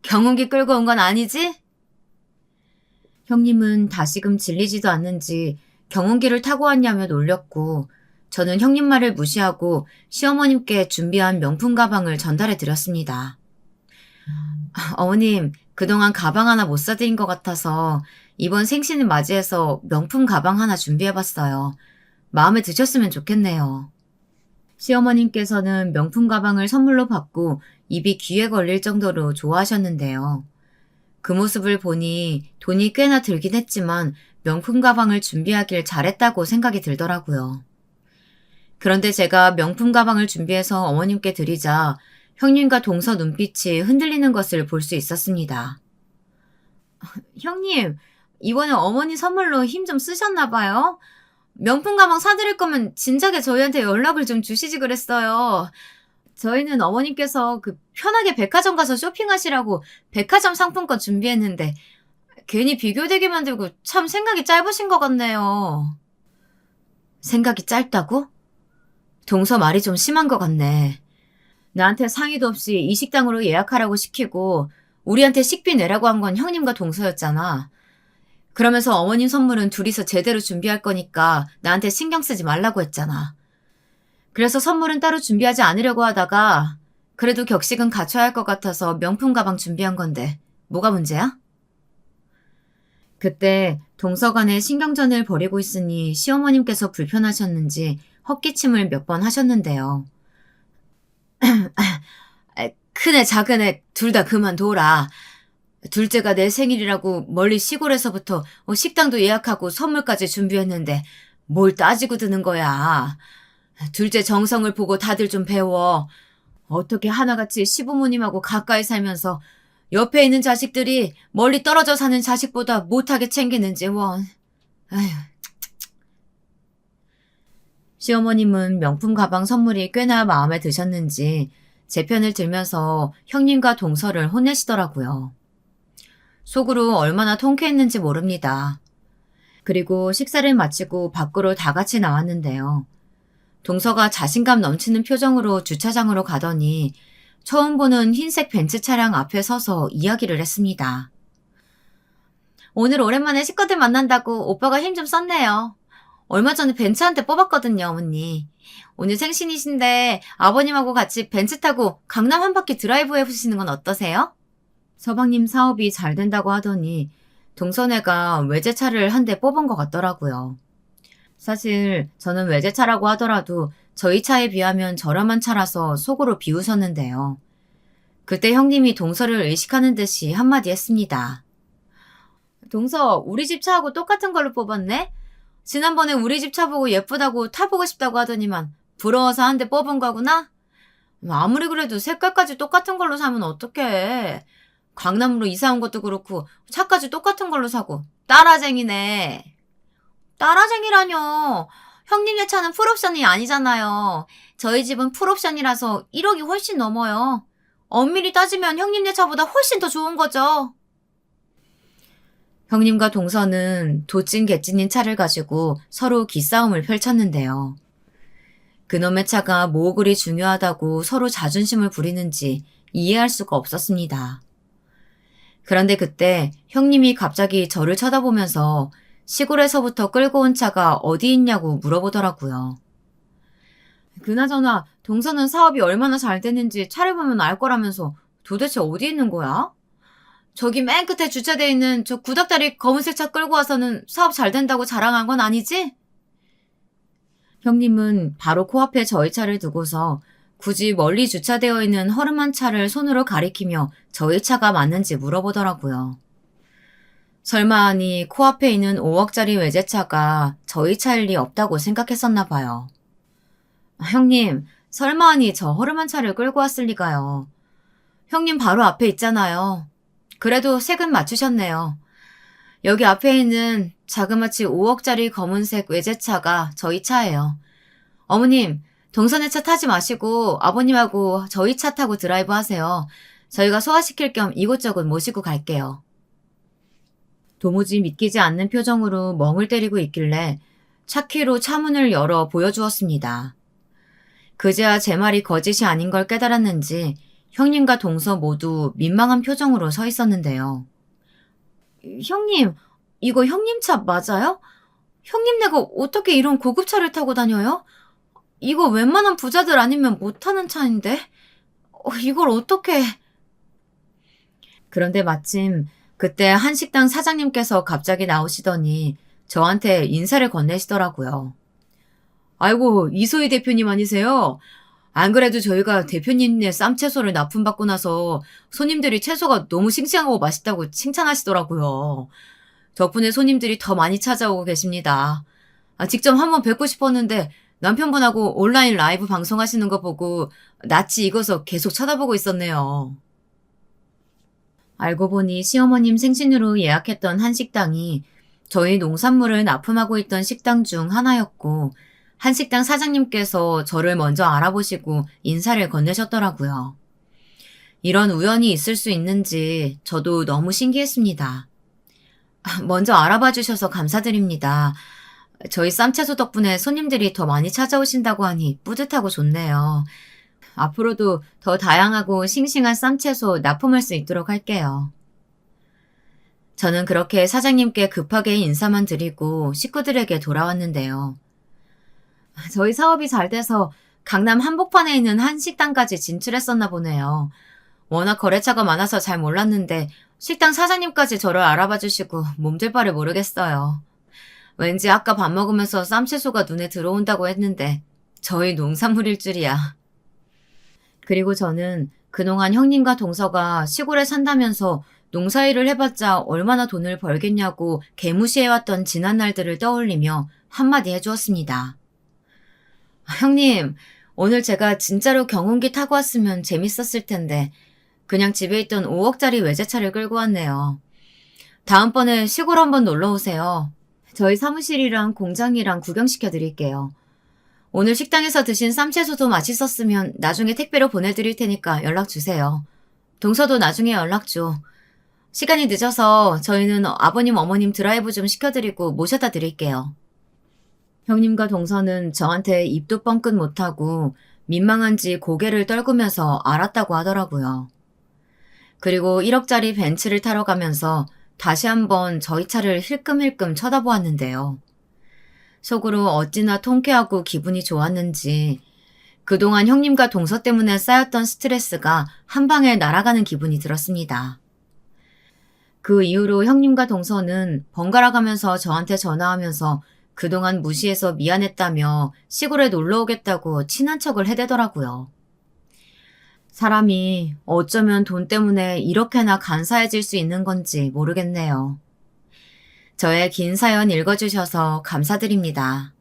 경운기 끌고 온 건 아니지? 형님은 다시금 질리지도 않는지 경운기를 타고 왔냐며 놀렸고 저는 형님 말을 무시하고 시어머님께 준비한 명품 가방을 전달해 드렸습니다. 어머님, 그동안 가방 하나 못 사드린 것 같아서 이번 생신을 맞이해서 명품 가방 하나 준비해봤어요. 마음에 드셨으면 좋겠네요. 시어머님께서는 명품 가방을 선물로 받고 입이 귀에 걸릴 정도로 좋아하셨는데요. 그 모습을 보니 돈이 꽤나 들긴 했지만 명품 가방을 준비하길 잘했다고 생각이 들더라고요. 그런데 제가 명품 가방을 준비해서 어머님께 드리자 형님과 동서 눈빛이 흔들리는 것을 볼 수 있었습니다. 형님, 이번에 어머니 선물로 힘 좀 쓰셨나 봐요? 명품 가방 사드릴 거면 진작에 저희한테 연락을 좀 주시지 그랬어요. 저희는 어머님께서 편하게 백화점 가서 쇼핑하시라고 백화점 상품권 준비했는데 괜히 비교되게 만들고 참 생각이 짧으신 것 같네요. 생각이 짧다고? 동서 말이 좀 심한 것 같네. 나한테 상의도 없이 이 식당으로 예약하라고 시키고 우리한테 식비 내라고 한 건 형님과 동서였잖아. 그러면서 어머님 선물은 둘이서 제대로 준비할 거니까 나한테 신경 쓰지 말라고 했잖아. 그래서 선물은 따로 준비하지 않으려고 하다가 그래도 격식은 갖춰야 할 것 같아서 명품 가방 준비한 건데 뭐가 문제야? 그때 동서간에 신경전을 벌이고 있으니 시어머님께서 불편하셨는지 헛기침을 몇 번 하셨는데요. 큰애 작은애 둘 다 그만둬라. 둘째가 내 생일이라고 멀리 시골에서부터 식당도 예약하고 선물까지 준비했는데 뭘 따지고 드는 거야. 둘째 정성을 보고 다들 좀 배워. 어떻게 하나같이 시부모님하고 가까이 살면서 옆에 있는 자식들이 멀리 떨어져 사는 자식보다 못하게 챙기는지 원. 아휴. 시어머님은 명품 가방 선물이 꽤나 마음에 드셨는지 제 편을 들면서 형님과 동서를 혼내시더라고요. 속으로 얼마나 통쾌했는지 모릅니다. 그리고 식사를 마치고 밖으로 다 같이 나왔는데요. 동서가 자신감 넘치는 표정으로 주차장으로 가더니 처음 보는 흰색 벤츠 차량 앞에 서서 이야기를 했습니다. 오늘 오랜만에 식구들 만난다고 오빠가 힘 좀 썼네요. 얼마 전에 벤츠 한 대 뽑았거든요, 어머니. 오늘 생신이신데 아버님하고 같이 벤츠 타고 강남 한 바퀴 드라이브 해보시는 건 어떠세요? 서방님 사업이 잘 된다고 하더니 동서네가 외제차를 한 대 뽑은 것 같더라고요. 사실 저는 외제차라고 하더라도 저희 차에 비하면 저렴한 차라서 속으로 비웃었는데요. 그때 형님이 동서를 의식하는 듯이 한마디 했습니다. 동서, 우리 집 차하고 똑같은 걸로 뽑았네? 지난번에 우리 집 차 보고 예쁘다고 타보고 싶다고 하더니만 부러워서 한 대 뽑은 거구나? 아무리 그래도 색깔까지 똑같은 걸로 사면 어떡해. 강남으로 이사 온 것도 그렇고 차까지 똑같은 걸로 사고 따라쟁이네. 따라쟁이라뇨. 형님네 차는 풀옵션이 아니잖아요. 저희 집은 풀옵션이라서 1억이 훨씬 넘어요. 엄밀히 따지면 형님네 차보다 훨씬 더 좋은 거죠. 형님과 동서는 도찐 개찐인 차를 가지고 서로 기싸움을 펼쳤는데요. 그놈의 차가 뭐 그리 중요하다고 서로 자존심을 부리는지 이해할 수가 없었습니다. 그런데 그때 형님이 갑자기 저를 쳐다보면서 시골에서부터 끌고 온 차가 어디 있냐고 물어보더라고요. 그나저나 동서는 사업이 얼마나 잘 됐는지 차를 보면 알 거라면서 도대체 어디 있는 거야? 저기 맨 끝에 주차돼 있는 저 구닥다리 검은색 차 끌고 와서는 사업 잘 된다고 자랑한 건 아니지? 형님은 바로 코앞에 저희 차를 두고서 굳이 멀리 주차되어 있는 허름한 차를 손으로 가리키며 저희 차가 맞는지 물어보더라고요. 설마 하니 코앞에 있는 5억짜리 외제차가 저희 차일 리 없다고 생각했었나 봐요. 형님, 설마 하니 저 허름한 차를 끌고 왔을 리가요. 형님 바로 앞에 있잖아요. 그래도 색은 맞추셨네요. 여기 앞에 있는 자그마치 5억짜리 검은색 외제차가 저희 차예요. 어머님, 동선의 차 타지 마시고 아버님하고 저희 차 타고 드라이브 하세요. 저희가 소화시킬 겸 이곳저곳 모시고 갈게요. 도무지 믿기지 않는 표정으로 멍을 때리고 있길래 차키로 차문을 열어 보여주었습니다. 그제야 제 말이 거짓이 아닌 걸 깨달았는지 형님과 동서 모두 민망한 표정으로 서 있었는데요. 형님, 이거 형님 차 맞아요? 형님네가 어떻게 이런 고급차를 타고 다녀요? 이거 웬만한 부자들 아니면 못 타는 차인데? 이걸 어떻게... 그런데 마침 그때 한식당 사장님께서 갑자기 나오시더니 저한테 인사를 건네시더라고요. 아이고, 이소희 대표님 아니세요? 안 그래도 저희가 대표님네 쌈채소를 납품받고 나서 손님들이 채소가 너무 싱싱하고 맛있다고 칭찬하시더라고요. 덕분에 손님들이 더 많이 찾아오고 계십니다. 직접 한번 뵙고 싶었는데 남편분하고 온라인 라이브 방송하시는 거 보고 낯이 익어서 계속 쳐다보고 있었네요. 알고 보니 시어머님 생신으로 예약했던 한식당이 저희 농산물을 납품하고 있던 식당 중 하나였고 한식당 사장님께서 저를 먼저 알아보시고 인사를 건네셨더라고요. 이런 우연이 있을 수 있는지 저도 너무 신기했습니다. 먼저 알아봐 주셔서 감사드립니다. 저희 쌈채소 덕분에 손님들이 더 많이 찾아오신다고 하니 뿌듯하고 좋네요. 앞으로도 더 다양하고 싱싱한 쌈채소 납품할 수 있도록 할게요. 저는 그렇게 사장님께 급하게 인사만 드리고 식구들에게 돌아왔는데요. 저희 사업이 잘 돼서 강남 한복판에 있는 한 식당까지 진출했었나 보네요. 워낙 거래처가 많아서 잘 몰랐는데 식당 사장님까지 저를 알아봐 주시고 몸둘 바를 모르겠어요. 왠지 아까 밥 먹으면서 쌈채소가 눈에 들어온다고 했는데 저희 농산물일 줄이야. 그리고 저는 그동안 형님과 동서가 시골에 산다면서 농사일을 해봤자 얼마나 돈을 벌겠냐고 개무시해왔던 지난 날들을 떠올리며 한마디 해주었습니다. 형님, 오늘 제가 진짜로 경운기 타고 왔으면 재밌었을 텐데 그냥 집에 있던 5억짜리 외제차를 끌고 왔네요. 다음번에 시골 한번 놀러 오세요. 저희 사무실이랑 공장이랑 구경시켜 드릴게요. 오늘 식당에서 드신 쌈채소도 맛있었으면 나중에 택배로 보내드릴 테니까 연락 주세요. 동서도 나중에 연락 줘. 시간이 늦어서 저희는 아버님, 어머님 드라이브 좀 시켜드리고 모셔다 드릴게요. 형님과 동서는 저한테 입도 뻥끗 못하고 민망한지 고개를 떨구면서 알았다고 하더라고요. 그리고 1억짜리 벤츠를 타러 가면서 다시 한번 저희 차를 힐끔힐끔 쳐다보았는데요. 속으로 어찌나 통쾌하고 기분이 좋았는지 그동안 형님과 동서 때문에 쌓였던 스트레스가 한 방에 날아가는 기분이 들었습니다. 그 이후로 형님과 동서는 번갈아 가면서 저한테 전화하면서 그동안 무시해서 미안했다며 시골에 놀러 오겠다고 친한 척을 해대더라고요. 사람이 어쩌면 돈 때문에 이렇게나 간사해질 수 있는 건지 모르겠네요. 저의 긴 사연 읽어주셔서 감사드립니다.